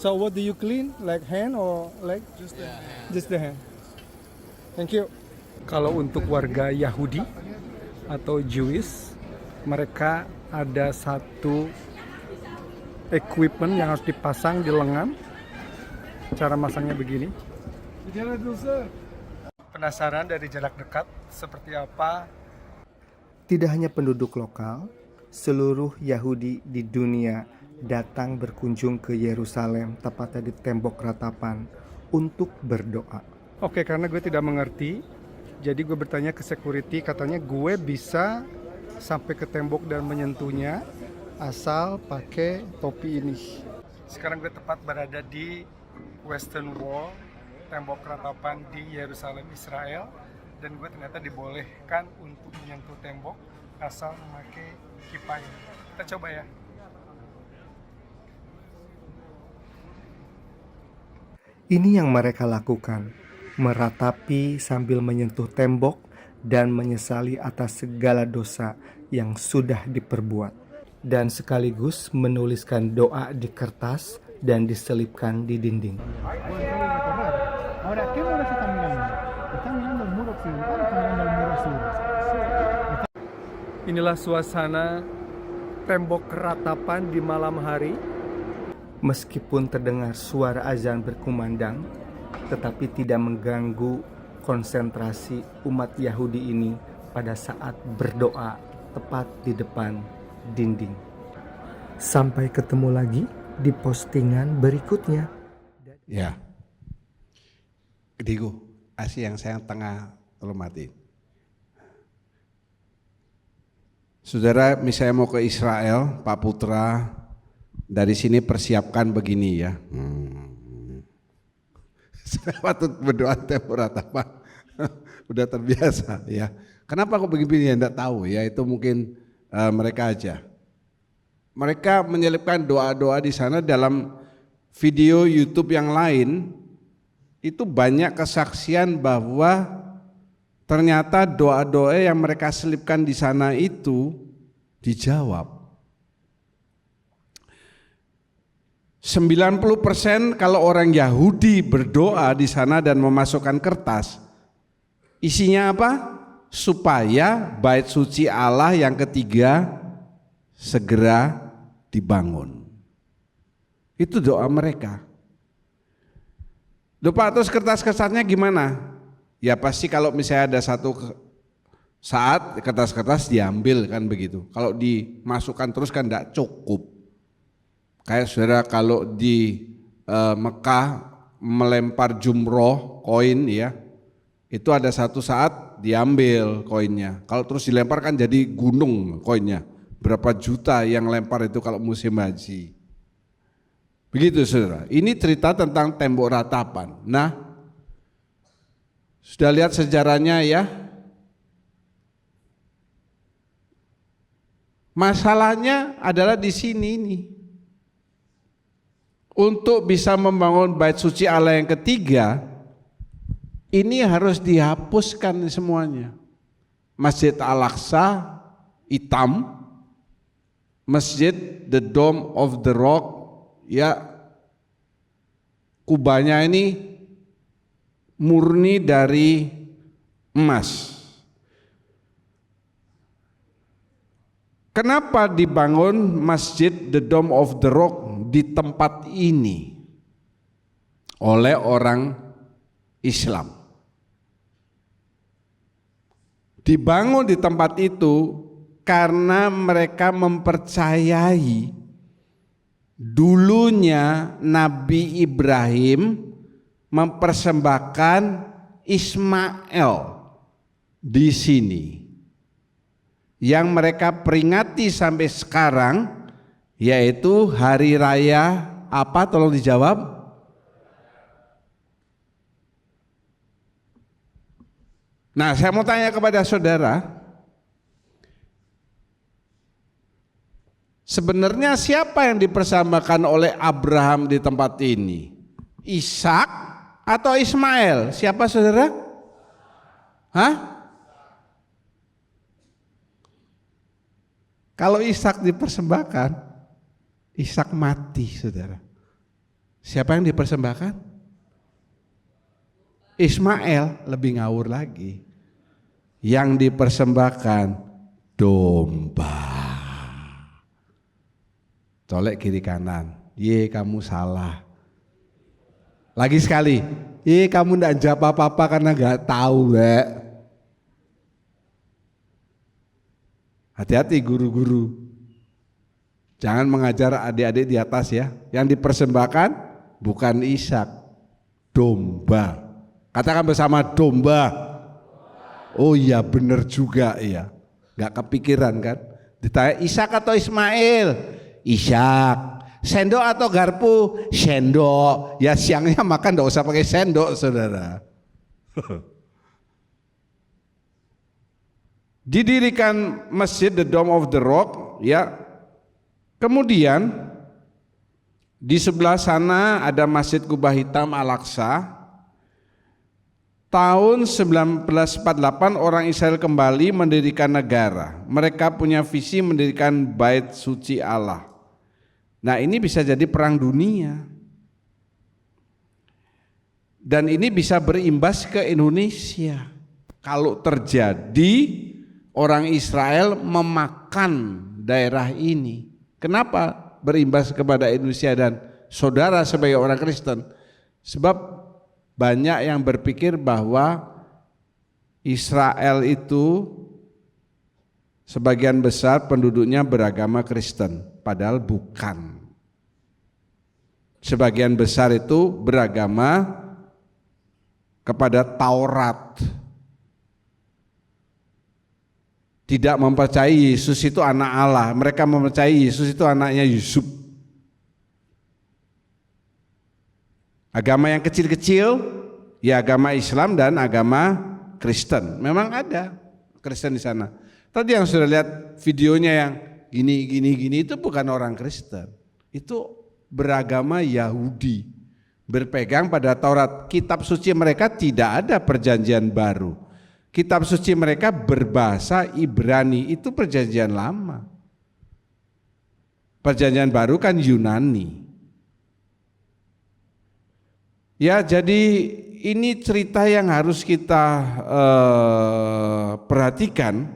So what do you clean? Like hand or leg? Just the hand. Just the hand. Thank you. Kalau untuk warga Yahudi atau Jewish, mereka ada satu equipment yang harus dipasang di lengan. Cara masangnya begini. Penasaran dari jarak dekat seperti apa? Tidak hanya penduduk lokal, seluruh Yahudi di dunia datang berkunjung ke Yerusalem, tepatnya di tembok ratapan, untuk berdoa. Oke, karena gue tidak mengerti, jadi gue bertanya ke security, katanya gue bisa sampai ke tembok dan menyentuhnya, asal pakai topi ini. Sekarang gue tepat berada di Western Wall, tembok ratapan di Yerusalem, Israel. Dan gue ternyata dibolehkan untuk menyentuh tembok asal memakai kipas ini. Kita coba ya. Ini yang mereka lakukan, meratapi sambil menyentuh tembok dan menyesali atas segala dosa yang sudah diperbuat. Dan sekaligus menuliskan doa di kertas dan diselipkan di dinding. Inilah suasana tembok ratapan di malam hari. Meskipun terdengar suara azan berkumandang, tetapi tidak mengganggu konsentrasi umat Yahudi ini pada saat berdoa tepat di depan dinding. Sampai ketemu lagi di postingan berikutnya. Ya. Gediku, Asia yang sayang tengah tolong mati. Saudara, misalnya mau ke Israel, Pak Putra, dari sini persiapkan begini ya. Saya waktu berdoa tembok ratapan udah terbiasa ya. Kenapa kok begini ya? Enggak tahu ya, itu mungkin mereka aja. Mereka menyelipkan doa-doa di sana. Dalam video YouTube yang lain itu banyak kesaksian bahwa ternyata doa-doa yang mereka selipkan di sana itu dijawab. 90% kalau orang Yahudi berdoa di sana dan memasukkan kertas, isinya apa? Supaya bait suci Allah yang ketiga segera dibangun. Itu doa mereka. Loh Pak, terus kertas-kertasnya gimana? Ya pasti kalau misalnya ada satu saat kertas-kertas diambil kan begitu. Kalau dimasukkan terus kan tidak cukup. Kayak saudara kalau di Mekah melempar jumroh koin ya, itu ada satu saat diambil koinnya. Kalau terus dilempar kan jadi gunung koinnya. Berapa juta yang lempar itu kalau musim haji. Begitu saudara. Ini cerita tentang tembok ratapan. Nah, sudah lihat sejarahnya ya. Masalahnya adalah di sini nih. Untuk bisa membangun bait suci Allah yang ketiga, ini harus dihapuskan semuanya. Masjid Al-Aqsa hitam, Masjid the Dome of the Rock, ya kubahnya ini murni dari emas. Kenapa dibangun Masjid the Dome of the Rock di tempat ini oleh orang Islam? Dibangun di tempat itu karena mereka mempercayai dulunya Nabi Ibrahim mempersembahkan Ismail di sini. Yang mereka peringati sampai sekarang yaitu hari raya apa? Tolong dijawab. Nah, saya mau tanya kepada saudara, sebenarnya siapa yang dipersembahkan oleh Abraham di tempat ini? Ishak atau Ismail? Siapa saudara? Hah? Kalau Ishak dipersembahkan, Ishak mati saudara. Siapa yang dipersembahkan? Ismail, lebih ngawur lagi. Yang dipersembahkan domba. Colek kiri kanan, ye kamu salah. Lagi sekali, ye kamu ndak jawab apa-apa karena nggak tahu, Bek. Hati-hati guru-guru. Jangan mengajar adik-adik di atas ya. Yang dipersembahkan bukan Ishak, domba. Katakan bersama domba. Oh iya benar juga ya. Nggak kepikiran kan? Ditanya Ishak atau Ismail? Ishak. Sendok atau garpu? Sendok. Ya siangnya makan enggak usah pakai sendok, saudara. Didirikan masjid The Dome of the Rock, ya. Kemudian di sebelah sana ada Masjid Kubah Hitam Al-Aqsa. Tahun 1948 orang Israel kembali mendirikan negara. Mereka punya visi mendirikan Bait Suci Allah. Nah, ini bisa jadi perang dunia. Dan ini bisa berimbas ke Indonesia. Kalau terjadi orang Israel memakan daerah ini. Kenapa berimbas kepada Indonesia dan saudara sebagai orang Kristen? Sebab banyak yang berpikir bahwa Israel itu sebagian besar penduduknya beragama Kristen, padahal bukan. Sebagian besar itu beragama kepada Taurat. Tidak mempercayai Yesus itu anak Allah. Mereka mempercayai Yesus itu anaknya Yusuf. Agama yang kecil-kecil, ya agama Islam dan agama Kristen. Memang ada Kristen di sana. Tadi yang sudah lihat videonya yang gini itu bukan orang Kristen. Itu beragama Yahudi. Berpegang pada Taurat. Kitab suci mereka tidak ada perjanjian baru. Kitab suci mereka berbahasa Ibrani, itu perjanjian lama. Perjanjian baru kan Yunani. Ya, jadi ini cerita yang harus kita perhatikan.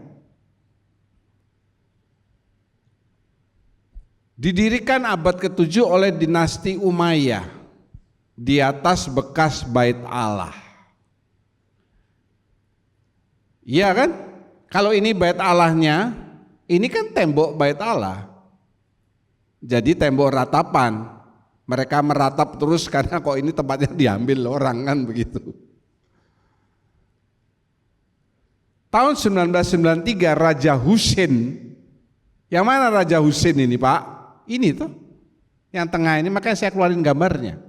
Didirikan abad ke-7 oleh dinasti Umayyah di atas bekas bait Allah. Iya kan? Kalau ini bait Allahnya, ini kan tembok bait Allah. Jadi tembok ratapan. Mereka meratap terus karena kok ini tempatnya diambil orang kan begitu. Tahun 1993 Raja Husain. Yang mana Raja Husain ini, Pak? Ini tuh. Yang tengah ini, makanya saya keluarin gambarnya.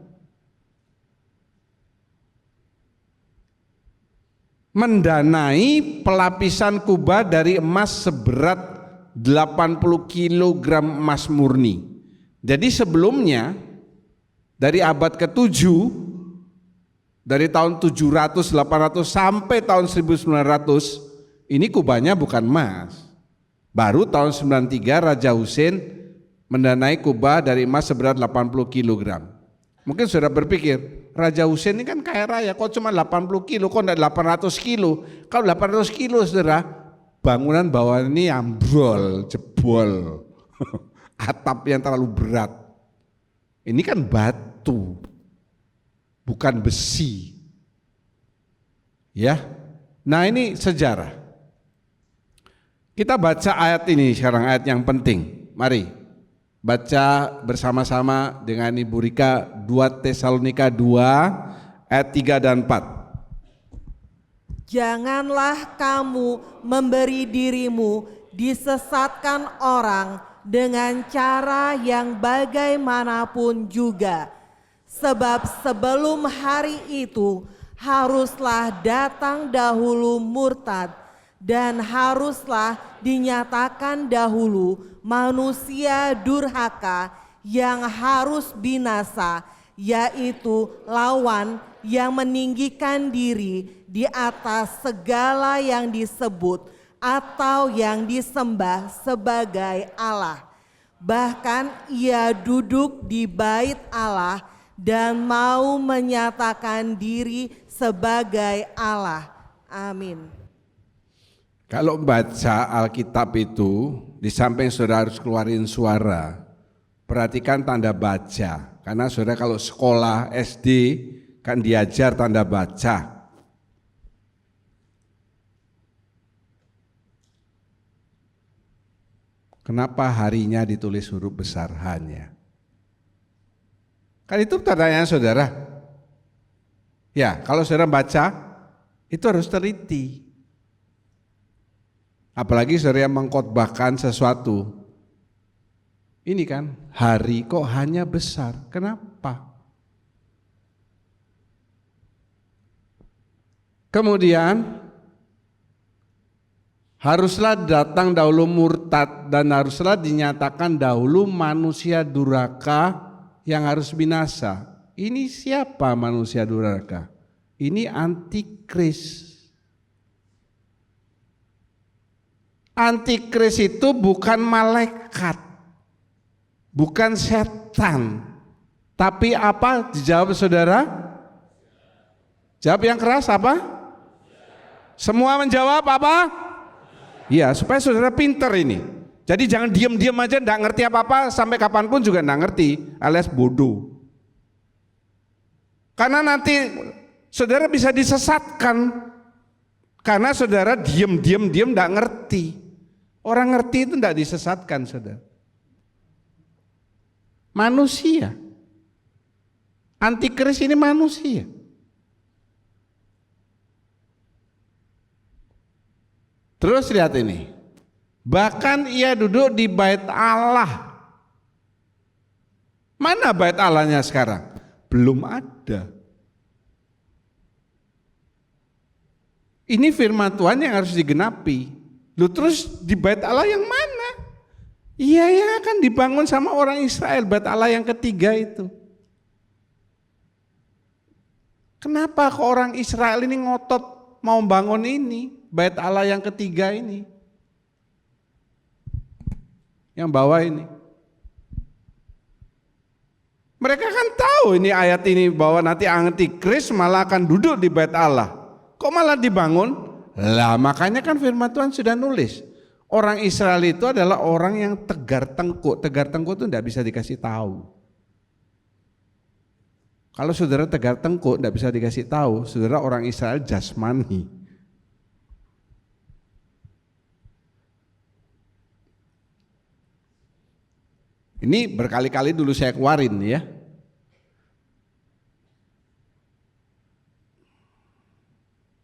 Mendanai pelapisan Kuba dari emas seberat 80 kg emas murni. Jadi sebelumnya dari abad ke-7, dari tahun 700, 800 sampai tahun 1900, ini kubahnya bukan emas. Baru tahun 93 Raja Husain mendanai Kuba dari emas seberat 80 kg. Mungkin sudah berpikir, Raja Husain ini kan kaya raya, kok cuma 80 kilo, kok enggak 800 kilo. Kalau 800 kilo saudara, bangunan bawah ini ambrol, jebol, atap yang terlalu berat. Ini kan batu, bukan besi. Ya, nah ini sejarah. Kita baca ayat ini sekarang, ayat yang penting. Mari baca bersama-sama dengan Ibu Rika 2 Tesalonika 2 ayat 3 dan 4. Janganlah kamu memberi dirimu disesatkan orang dengan cara yang bagaimanapun juga. Sebab sebelum hari itu haruslah datang dahulu murtad dan haruslah dinyatakan dahulu manusia durhaka yang harus binasa, yaitu lawan yang meninggikan diri di atas segala yang disebut atau yang disembah sebagai Allah. Bahkan ia duduk di bait Allah dan mau menyatakan diri sebagai Allah. Amin. Kalau baca Alkitab itu, di samping saudara harus keluarin suara, perhatikan tanda baca. Karena saudara kalau sekolah SD kan diajar tanda baca. Kenapa harinya ditulis huruf besar hanya? Kan itu tandanya saudara. Ya, kalau saudara baca, itu harus teliti. Apalagi saudara yang mengkhotbahkan sesuatu. Ini kan hari kok hanya besar. Kenapa? Kemudian haruslah datang dahulu murtad dan haruslah dinyatakan dahulu manusia durhaka yang harus binasa. Ini siapa manusia durhaka? Ini antikris. Antikris itu bukan malaikat, bukan setan. Tapi apa? Dijawab saudara? Jawab yang keras apa? Semua menjawab apa? Iya, supaya saudara pinter ini. Jadi jangan diam-diam aja, enggak ngerti apa-apa, sampai kapanpun juga enggak ngerti, alias bodoh. Karena nanti saudara bisa disesatkan, karena saudara diam enggak ngerti. Orang ngerti itu enggak disesatkan, saudara. Manusia. Antikris ini manusia. Terus lihat ini, bahkan ia duduk di bait Allah. Mana bait Allahnya sekarang? Belum ada. Ini firman Tuhan yang harus digenapi. Lu terus di bait Allah yang mana? Iya yang akan dibangun sama orang Israel, bait Allah yang ketiga itu. Kenapa kok orang Israel ini ngotot mau bangun ini? Bait Allah yang ketiga ini, yang bawah ini. Mereka kan tahu ini ayat ini bahwa nanti antikris malah akan duduk di bait Allah. Kok malah dibangun? Lah makanya kan firman Tuhan sudah nulis. Orang Israel itu adalah orang yang tegar tengkuk. Tegar tengkuk itu tidak bisa dikasih tahu. Kalau saudara tegar tengkuk tidak bisa dikasih tahu, saudara orang Israel jasmani. Ini berkali-kali dulu saya keluarin ya.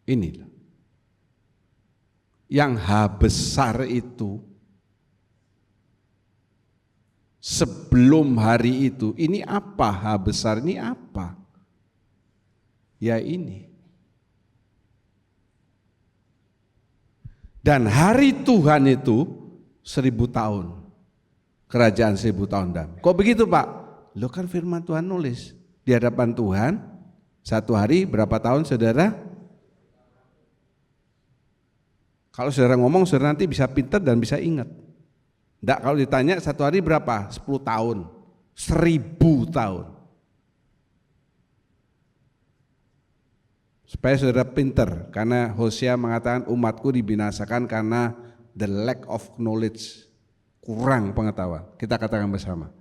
Ini yang H besar itu sebelum hari itu, ini apa H besar ini apa? Ya ini. Dan hari Tuhan itu 1000 tahun. Kerajaan 1000 tahun dan. Kok begitu Pak? Lo kan firman Tuhan nulis di hadapan Tuhan satu hari berapa tahun saudara? Kalau saudara ngomong saudara nanti bisa pintar dan bisa ingat. Enggak, kalau ditanya satu hari berapa? 10 tahun, 1000 tahun. Supaya saudara pintar, karena Hosea mengatakan umatku dibinasakan karena the lack of knowledge. Kurang pengetahuan. Kita katakan bersama.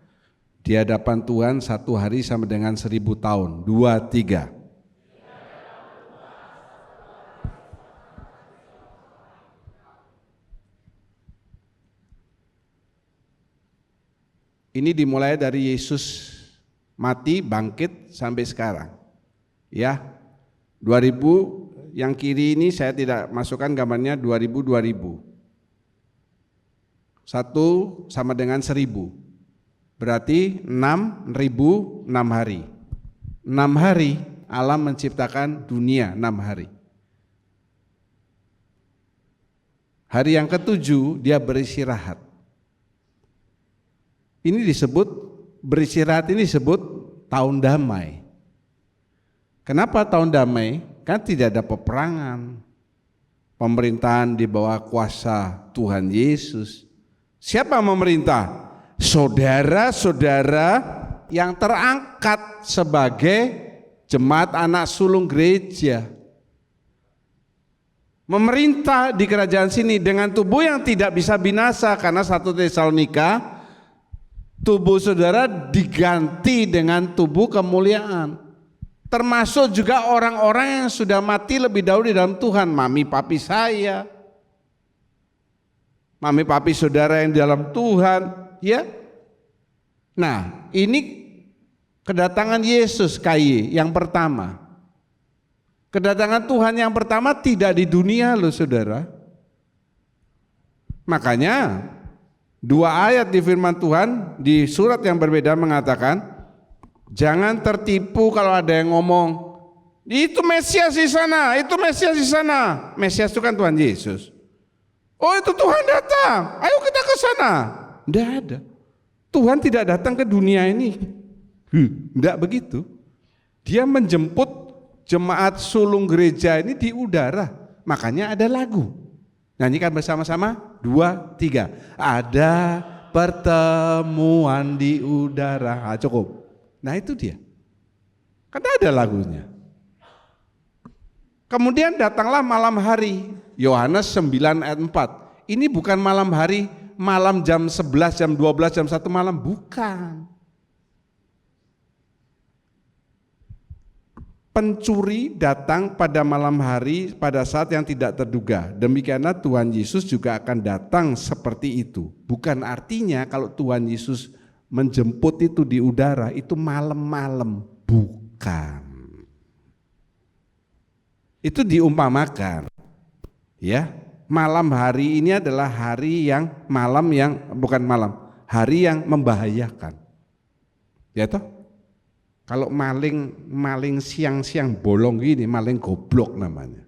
Di hadapan Tuhan satu hari sama dengan 1000 tahun. 2, 3. Ini dimulai dari Yesus mati, bangkit sampai sekarang. Ya. 2000 yang kiri ini saya tidak masukkan gambarnya 2000. 1 sama dengan 1000, berarti 6.000 6 hari. 6 hari Allah menciptakan dunia 6 hari. Hari yang ke-7 dia beristirahat. Ini disebut beristirahat, ini disebut tahun damai. Kenapa tahun damai? Kan tidak ada peperangan. Pemerintahan di bawah kuasa Tuhan Yesus. Siapa memerintah? Saudara-saudara yang terangkat sebagai jemaat anak sulung gereja. Memerintah di kerajaan sini dengan tubuh yang tidak bisa binasa, karena 1 Tesalonika tubuh saudara diganti dengan tubuh kemuliaan. Termasuk juga orang-orang yang sudah mati lebih dahulu di dalam Tuhan, mami papi saya, mami papi saudara yang di dalam Tuhan, ya. Nah, ini kedatangan Yesus KY yang pertama. Kedatangan Tuhan yang pertama tidak di dunia loh saudara. Makanya 2 ayat di firman Tuhan di surat yang berbeda mengatakan, jangan tertipu kalau ada yang ngomong, itu Mesias di sana, itu Mesias di sana. Mesias itu kan Tuhan Yesus. Oh itu Tuhan datang, ayo kita ke sana. Tidak ada. Tuhan tidak datang ke dunia ini. Tidak begitu. Dia menjemput jemaat sulung gereja ini di udara. Makanya ada lagu. Nyanyikan bersama-sama, 2, 3. Ada pertemuan di udara. Cukup. Nah itu dia. Kan ada lagunya. Kemudian datanglah malam hari. Yohanes 9 ayat 4. Ini bukan malam hari, malam jam 11, jam 12, jam 1 malam. Bukan. Pencuri datang pada malam hari pada saat yang tidak terduga. Demikianlah Tuhan Yesus juga akan datang seperti itu. Bukan artinya kalau Tuhan Yesus menjemput itu di udara itu malam-malam. Bukan. Itu diumpamakan. Ya, malam hari ini adalah hari yang hari yang membahayakan. Ya toh? Kalau maling siang-siang bolong gini, maling goblok namanya.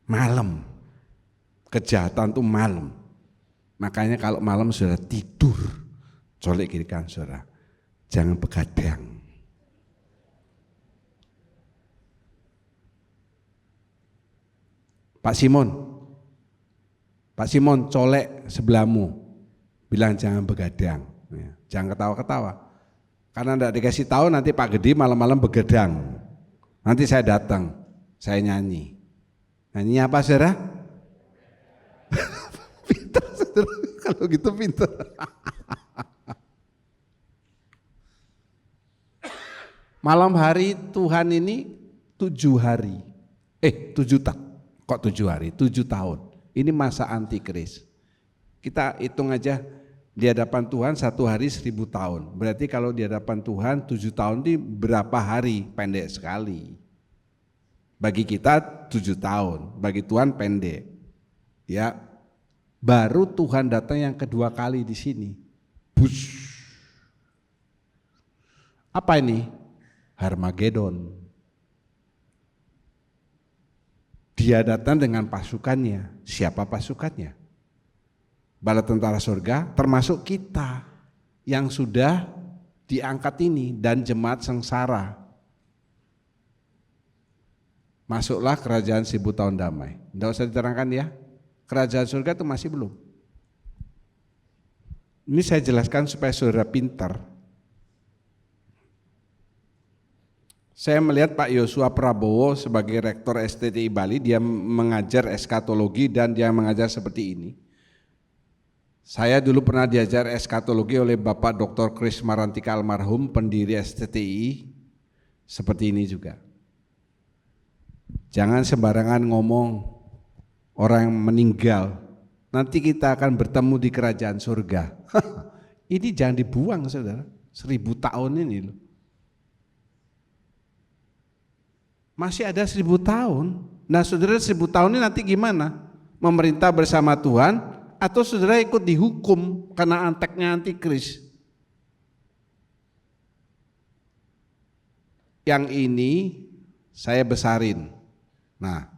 Malam, kejahatan itu malam. Makanya kalau malam saudara tidur, colek kiri kanan saudara, jangan begadang. Pak Simon colek sebelahmu, bilang jangan begadang. Jangan ketawa-ketawa, karena tidak dikasih tahu nanti Pak Gede malam-malam begadang. Nanti saya datang, saya nyanyi. Nyanyi apa saudara? Pintar saudara, kalau gitu pintar. Malam hari Tuhan ini 7 hari, 7 hari, 7 tahun. Ini masa antikris. Kita hitung aja. Di hadapan Tuhan 1 hari 1000 tahun. Berarti kalau di hadapan Tuhan 7 tahun ini berapa hari? Pendek sekali. Bagi kita 7 tahun, bagi Tuhan pendek. Ya, baru Tuhan datang yang kedua kali di sini. Bush. Apa ini? Harmagedon. Dia datang dengan pasukannya. Siapa pasukannya? Bala tentara surga, termasuk kita yang sudah diangkat ini dan jemaat sengsara. Masuklah kerajaan 1000 tahun damai. Tidak usah diterangkan ya, kerajaan surga itu masih belum. Ini saya jelaskan supaya saudara pintar. Saya melihat Pak Yosua Prabowo sebagai rektor STTI Bali, dia mengajar eskatologi dan dia mengajar seperti ini. Saya dulu pernah diajar eskatologi oleh Bapak Dr. Kris Marantika almarhum, pendiri STTI, seperti ini juga. Jangan sembarangan ngomong orang yang meninggal, nanti kita akan bertemu di kerajaan surga. Ini jangan dibuang saudara, 1000 tahun ini loh. Masih ada 1000 tahun. Nah saudara 1000 tahun ini nanti gimana? Memerintah bersama Tuhan, atau saudara ikut dihukum karena anteknya antikris? Yang ini saya besarin. Nah,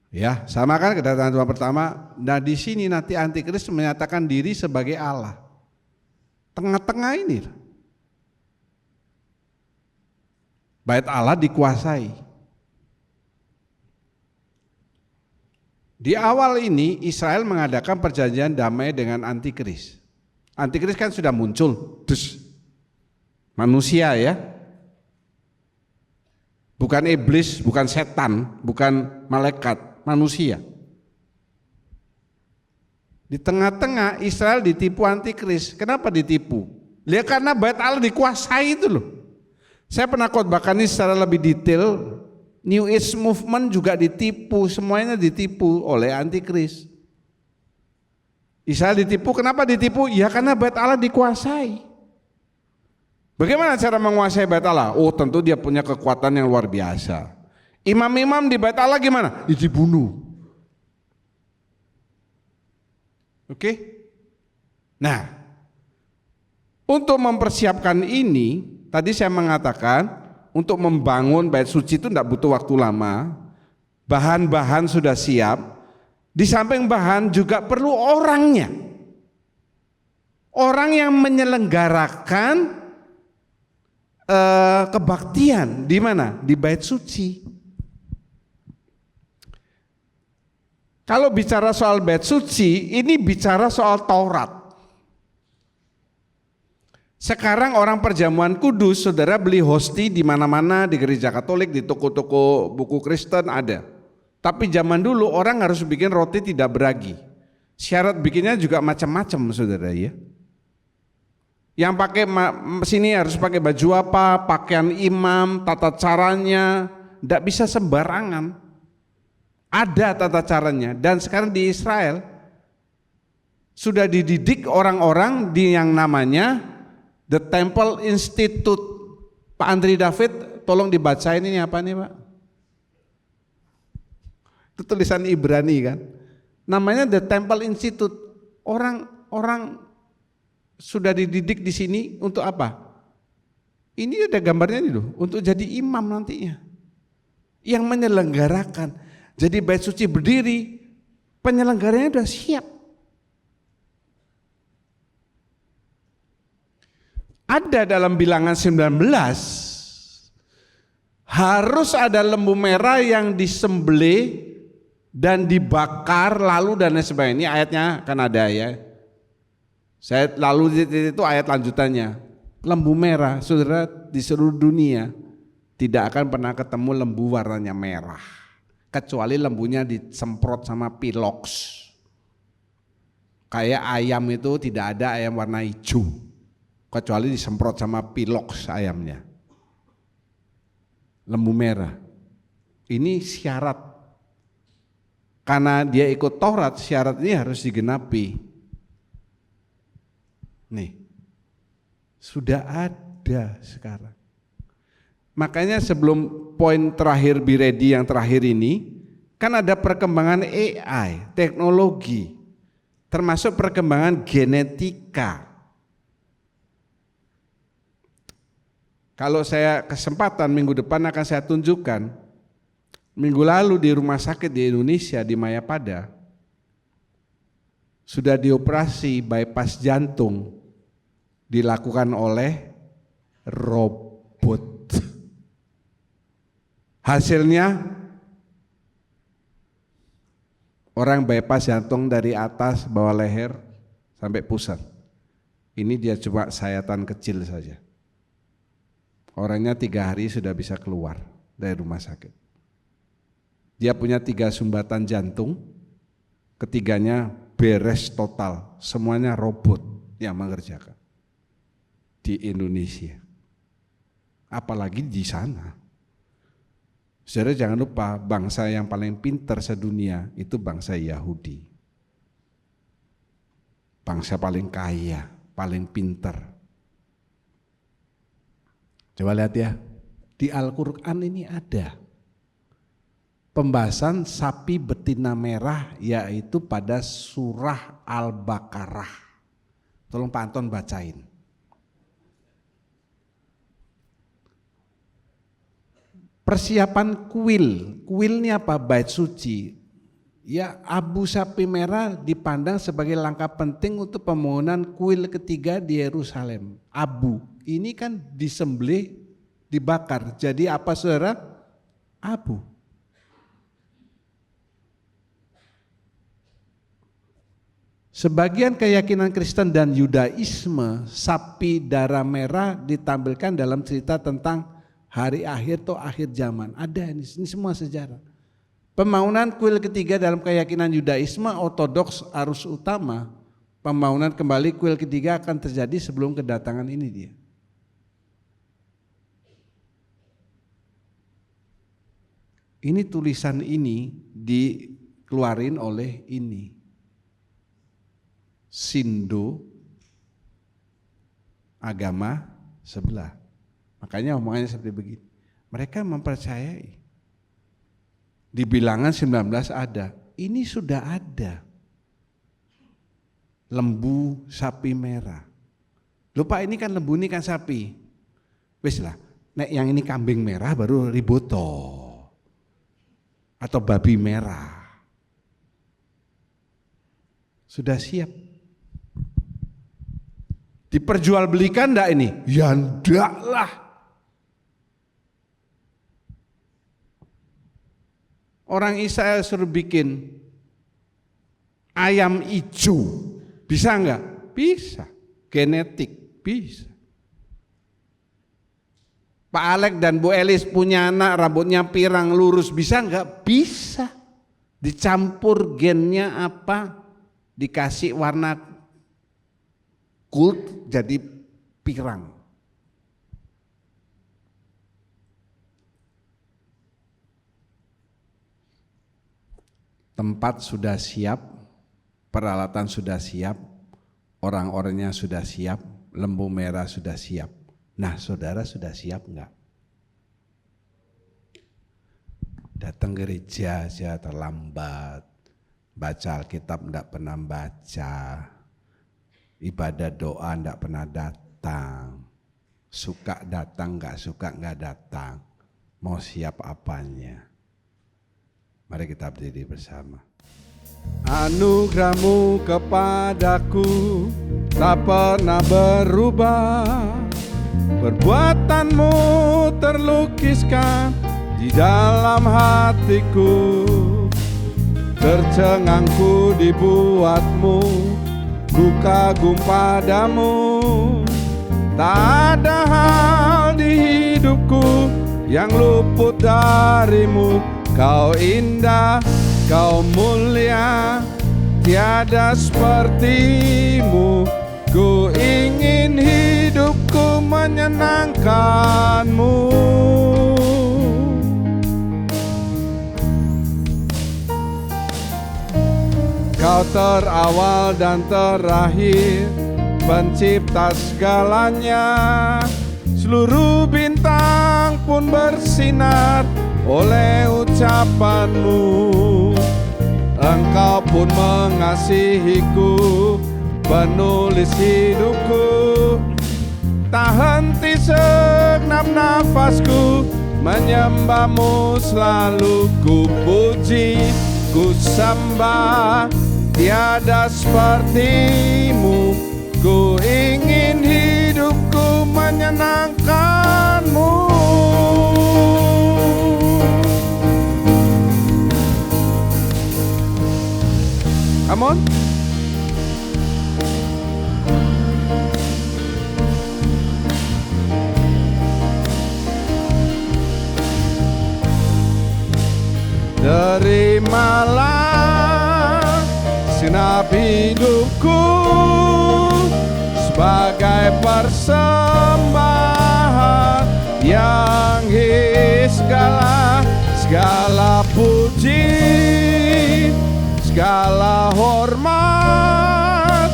ya sama kan kedatangan Tuhan pertama. Nah di sini nanti antikris menyatakan diri sebagai Allah. Tengah-tengah ini, bait Allah dikuasai. Di awal ini Israel mengadakan perjanjian damai dengan antikris. Antikris kan sudah muncul, manusia ya, bukan iblis, bukan setan, bukan malaikat, manusia. Di tengah-tengah Israel ditipu antikris. Kenapa ditipu? Lihat karena bait Allah dikuasai itu loh. Saya pernah khotbahkan ini secara lebih detail. New Age Movement juga ditipu, semuanya ditipu oleh antikris. Israel ditipu, kenapa ditipu? Ya karena bait Allah dikuasai. Bagaimana cara menguasai bait Allah? Oh tentu dia punya kekuatan yang luar biasa. Imam-imam di Bait Allah gimana? Dibunuh. Oke? Nah, untuk mempersiapkan ini, tadi saya mengatakan untuk membangun bait suci itu tidak butuh waktu lama. Bahan-bahan sudah siap. Di samping bahan juga perlu orangnya. Orang yang menyelenggarakan kebaktian di mana? Di bait suci. Kalau bicara soal bait suci, ini bicara soal Taurat. Sekarang orang perjamuan kudus, saudara beli hosti di mana-mana, di gereja Katolik, di toko-toko buku Kristen ada. Tapi zaman dulu orang harus bikin roti tidak beragi. Syarat bikinnya juga macam-macam, saudara ya. Yang pakai sini harus pakai baju apa, pakaian imam, tata caranya, tidak bisa sembarangan. Ada tata caranya, dan sekarang di Israel sudah dididik orang-orang di yang namanya The Temple Institute. Pak Andri David, tolong dibacain ini apa nih Pak? Itu tulisan Ibrani kan? Namanya The Temple Institute. Orang sudah dididik di sini untuk apa? Ini ada gambarnya nih loh, untuk jadi imam nantinya. Yang menyelenggarakan. Jadi bait suci berdiri, penyelenggaranya sudah siap. Ada dalam Bilangan 19, harus ada lembu merah yang disembelih dan dibakar lalu dan lain sebagainya. Ini ayatnya kan ada ya. Saya lalu itu ayat lanjutannya. Lembu merah, saudara, di seluruh dunia tidak akan pernah ketemu lembu warnanya merah. Kecuali lembunya disemprot sama pilox. Kayak ayam itu tidak ada ayam warna hijau, kecuali disemprot sama pilox ayamnya. Lembu merah. Ini syarat. Karena dia ikut Taurat, syarat ini harus digenapi. Nih, sudah ada sekarang. Makanya sebelum poin terakhir Be Ready yang terakhir ini, kan ada perkembangan AI, teknologi, termasuk perkembangan genetika. Kalau saya kesempatan minggu depan akan saya tunjukkan, minggu lalu di rumah sakit di Indonesia, di Mayapada, sudah dioperasi bypass jantung, dilakukan oleh robot. Hasilnya orang bypass jantung dari atas bawah leher sampai pusat. Ini dia cuma sayatan kecil saja. Orangnya 3 hari sudah bisa keluar dari rumah sakit. Dia punya 3 sumbatan jantung, ketiganya beres total, semuanya robot yang mengerjakan di Indonesia. Apalagi di sana. Saudara jangan lupa, bangsa yang paling pintar sedunia itu bangsa Yahudi. Bangsa paling kaya, paling pintar. Coba lihat ya, di Al-Quran ini ada pembahasan sapi betina merah, yaitu pada surah Al-Baqarah. Tolong Pak Anton bacain. Persiapan kuil ini apa? Bait suci. Ya, abu sapi merah dipandang sebagai langkah penting untuk pembangunan kuil ketiga di Yerusalem. Abu, ini kan disembelih, dibakar. Jadi apa saudara? Abu. Sebagian keyakinan Kristen dan Yudaisme, sapi darah merah ditampilkan dalam cerita tentang hari akhir atau akhir zaman. Ada ini semua sejarah. Pembangunan kuil ketiga dalam keyakinan Yudaisme ortodoks arus utama. Pembangunan kembali kuil ketiga akan terjadi sebelum kedatangan ini dia. Ini tulisan ini dikeluarin oleh ini. Sindo agama sebelah. Makanya omongannya seperti begini. Mereka mempercayai Di Bilangan 19 ada. Ini sudah ada. Lembu sapi merah. Lupa ini kan lembu, ini kan sapi. Wis lah, nek yang ini kambing merah baru riboto. Atau babi merah. Sudah siap. Diperjualbelikan enggak ini? Ya enggak lah. Orang Israel suruh bikin ayam hijau. Bisa enggak? Bisa. Genetik, bisa. Pak Alek dan Bu Elis punya anak rambutnya pirang lurus. Bisa enggak? Bisa. Dicampur gennya apa? Dikasih warna gold jadi pirang. Tempat sudah siap, peralatan sudah siap, orang-orangnya sudah siap, lembu merah sudah siap. Nah, saudara sudah siap enggak? Datang gereja aja terlambat, baca Alkitab enggak pernah baca, ibadah doa enggak pernah datang, suka datang enggak suka enggak datang, mau siap apanya? Mari kita berdiri bersama. Anugerahmu kepadaku tak pernah berubah, perbuatanmu terlukiskan di dalam hatiku, tercengangku dibuatmu, ku kagum padamu, tak ada hal di hidupku yang luput darimu. Kau indah, kau mulia, tiada sepertimu. Ku ingin hidupku menyenangkanmu. Kau terawal dan terakhir, pencipta segalanya. Seluruh bintang pun bersinar oleh ucapanmu. Engkau pun mengasihiku, penulis hidupku. Tak henti segenap nafasku, menyembahmu selalu. Ku puji, ku sembah, tiada sepertimu. Ku ingin hidupku menyenangkanmu. Come on. Terimalah segenap hidupku sebagai persembahan yang segala puji, segala hormat,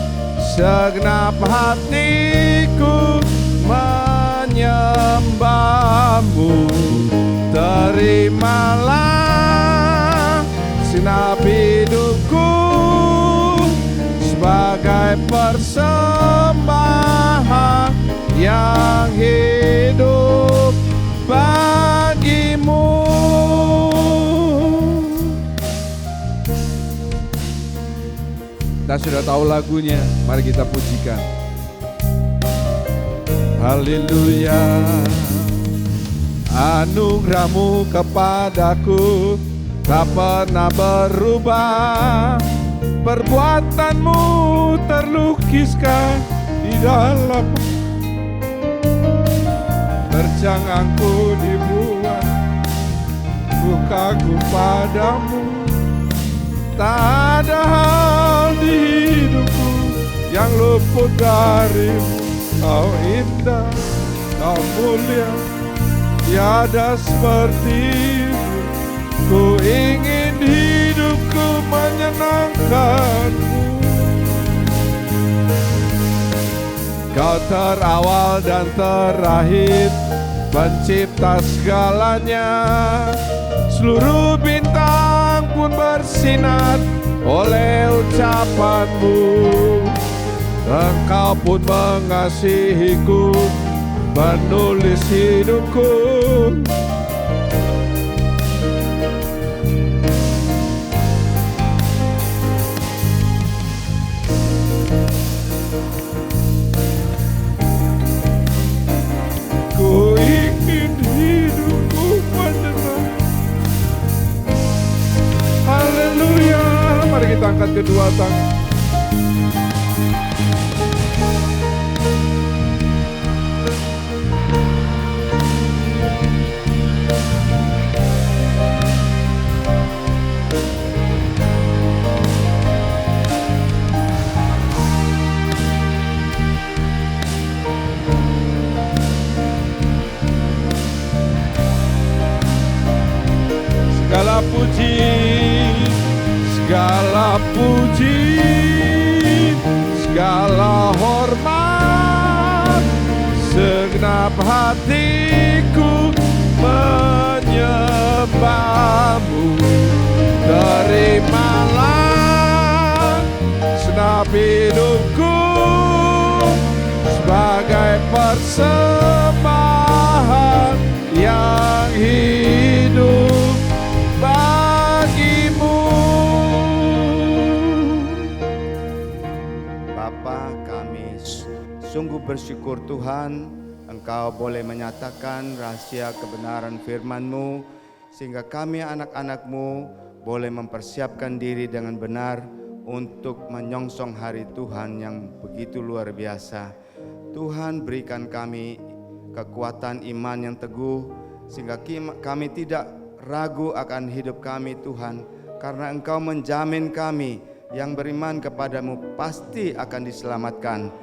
segenap hatiku menyembahmu. Terimalah segenap hidupku sebagai persembahan yang hidup bagimu. Kita sudah tahu lagunya, mari kita pujikan. Haleluya. Anugerahmu kepadaku tak pernah berubah, perbuatanmu terlukiskan di dalam. Tercengangku dibuat, ku kagum padamu. Tak ada hal di hidupku yang luput darimu. Kau indah, kau mulia, tiada sepertimu. Ku ingin hidupku menyenangkanmu. Kau terawal dan terakhir, pencipta segalanya. Seluruh bintang pun bersinar oleh ucapan-Mu. Engkau pun mengasihiku, menulis hidupku. Ku ingin hidupku padamu. Haleluya. Mari kita angkat kedua tangan. Segala puji, segala puji, segala hormat, segenap hatiku menyembah-Mu. Terimalah segenap hidupku sebagai persembahan yang hidup bagi-Mu. Bapa, kami sungguh bersyukur Tuhan, Engkau boleh menyatakan rahasia kebenaran firman-Mu, sehingga kami anak-anak-Mu boleh mempersiapkan diri dengan benar untuk menyongsong hari Tuhan yang begitu luar biasa. Tuhan, berikan kami kekuatan iman yang teguh, sehingga kami tidak ragu akan hidup kami Tuhan, karena Engkau menjamin kami yang beriman kepadamu pasti akan diselamatkan.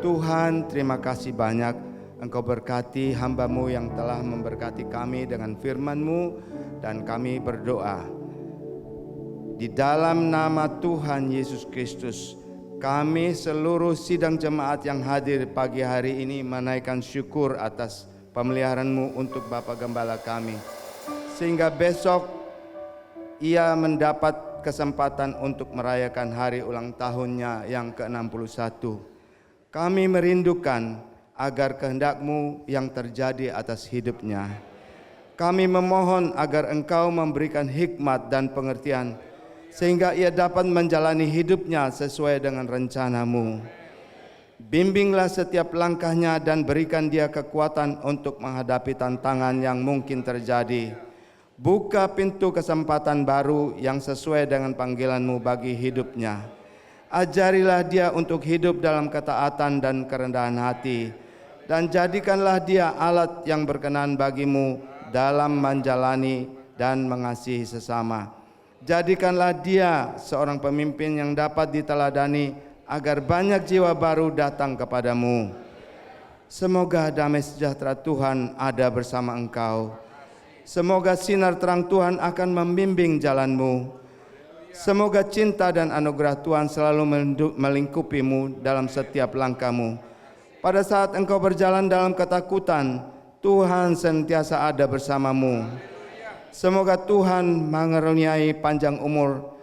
Tuhan, terima kasih banyak. Engkau berkati hamba-Mu yang telah memberkati kami dengan firman-Mu, dan kami berdoa di dalam nama Tuhan Yesus Kristus. Kami seluruh sidang jemaat yang hadir pagi hari ini menaikkan syukur atas pemeliharaan-Mu untuk Bapak Gembala kami, sehingga besok ia mendapat kesempatan untuk merayakan hari ulang tahunnya yang ke-61. Kami merindukan agar kehendak-Mu yang terjadi atas hidupnya. Kami memohon agar Engkau memberikan hikmat dan pengertian, sehingga ia dapat menjalani hidupnya sesuai dengan rencana-Mu. Bimbinglah setiap langkahnya dan berikan dia kekuatan untuk menghadapi tantangan yang mungkin terjadi. Buka pintu kesempatan baru yang sesuai dengan panggilan-Mu bagi hidupnya. Ajarilah dia untuk hidup dalam ketaatan dan kerendahan hati, dan jadikanlah dia alat yang berkenan bagi-Mu dalam menjalani dan mengasihi sesama. Jadikanlah dia seorang pemimpin yang dapat diteladani, agar banyak jiwa baru datang kepadamu. Semoga damai sejahtera Tuhan ada bersama engkau. Semoga sinar terang Tuhan akan membimbing jalanmu. Semoga cinta dan anugerah Tuhan selalu melingkupimu dalam setiap langkahmu. Pada saat engkau berjalan dalam ketakutan, Tuhan senantiasa ada bersamamu. Semoga Tuhan mengaruniai panjang umur,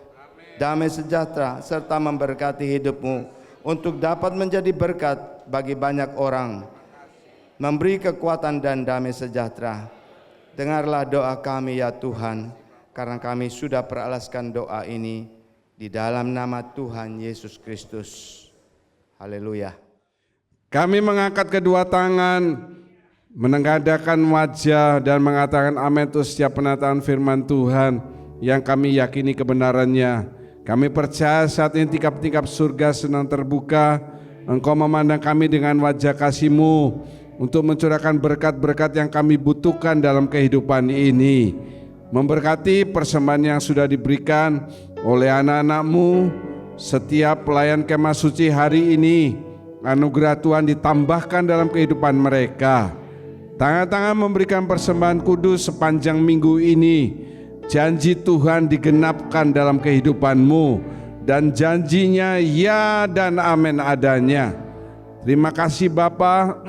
damai sejahtera, serta memberkati hidupmu untuk dapat menjadi berkat bagi banyak orang, memberi kekuatan dan damai sejahtera. Dengarlah doa kami ya Tuhan, karena kami sudah peralaskan doa ini di dalam nama Tuhan Yesus Kristus. Haleluya. Kami mengangkat kedua tangan, menengadahkan wajah dan mengatakan amin untuk setiap penataan firman Tuhan yang kami yakini kebenarannya. Kami percaya saat ini tingkap-tingkap surga sedang terbuka. Engkau memandang kami dengan wajah kasih-Mu untuk mencurahkan berkat-berkat yang kami butuhkan dalam kehidupan ini. Memberkati persembahan yang sudah diberikan oleh anak-anak-Mu, setiap pelayan kemah suci hari ini, anugerah Tuhan ditambahkan dalam kehidupan mereka. Tangan-tangan memberikan persembahan kudus sepanjang minggu ini. Janji Tuhan digenapkan dalam kehidupan-Mu, dan janjinya ya dan amin adanya. Terima kasih Bapa.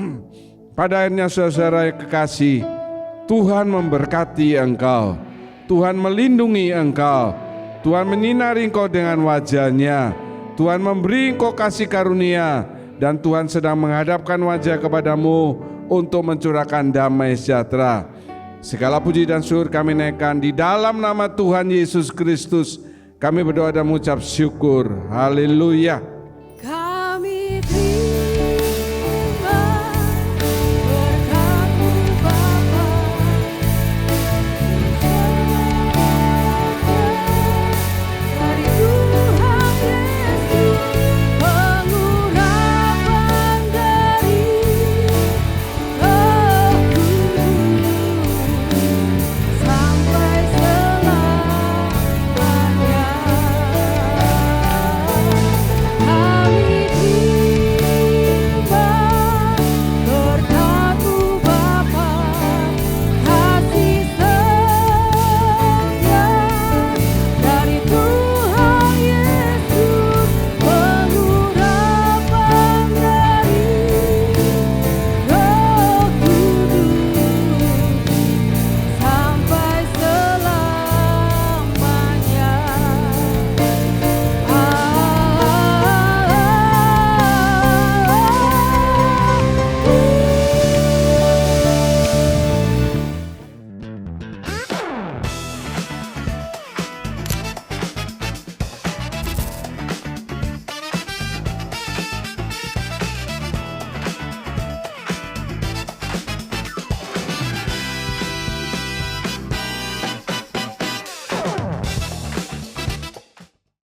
Pada akhirnya saudara kekasih, Tuhan memberkati engkau. Tuhan melindungi engkau, Tuhan menyinari engkau dengan wajah-Nya, Tuhan memberi engkau kasih karunia, dan Tuhan sedang menghadapkan wajah kepadamu untuk mencurahkan damai sejahtera. Segala puji dan syukur kami naikkan di dalam nama Tuhan Yesus Kristus. Kami berdoa dan mengucap syukur. Haleluya.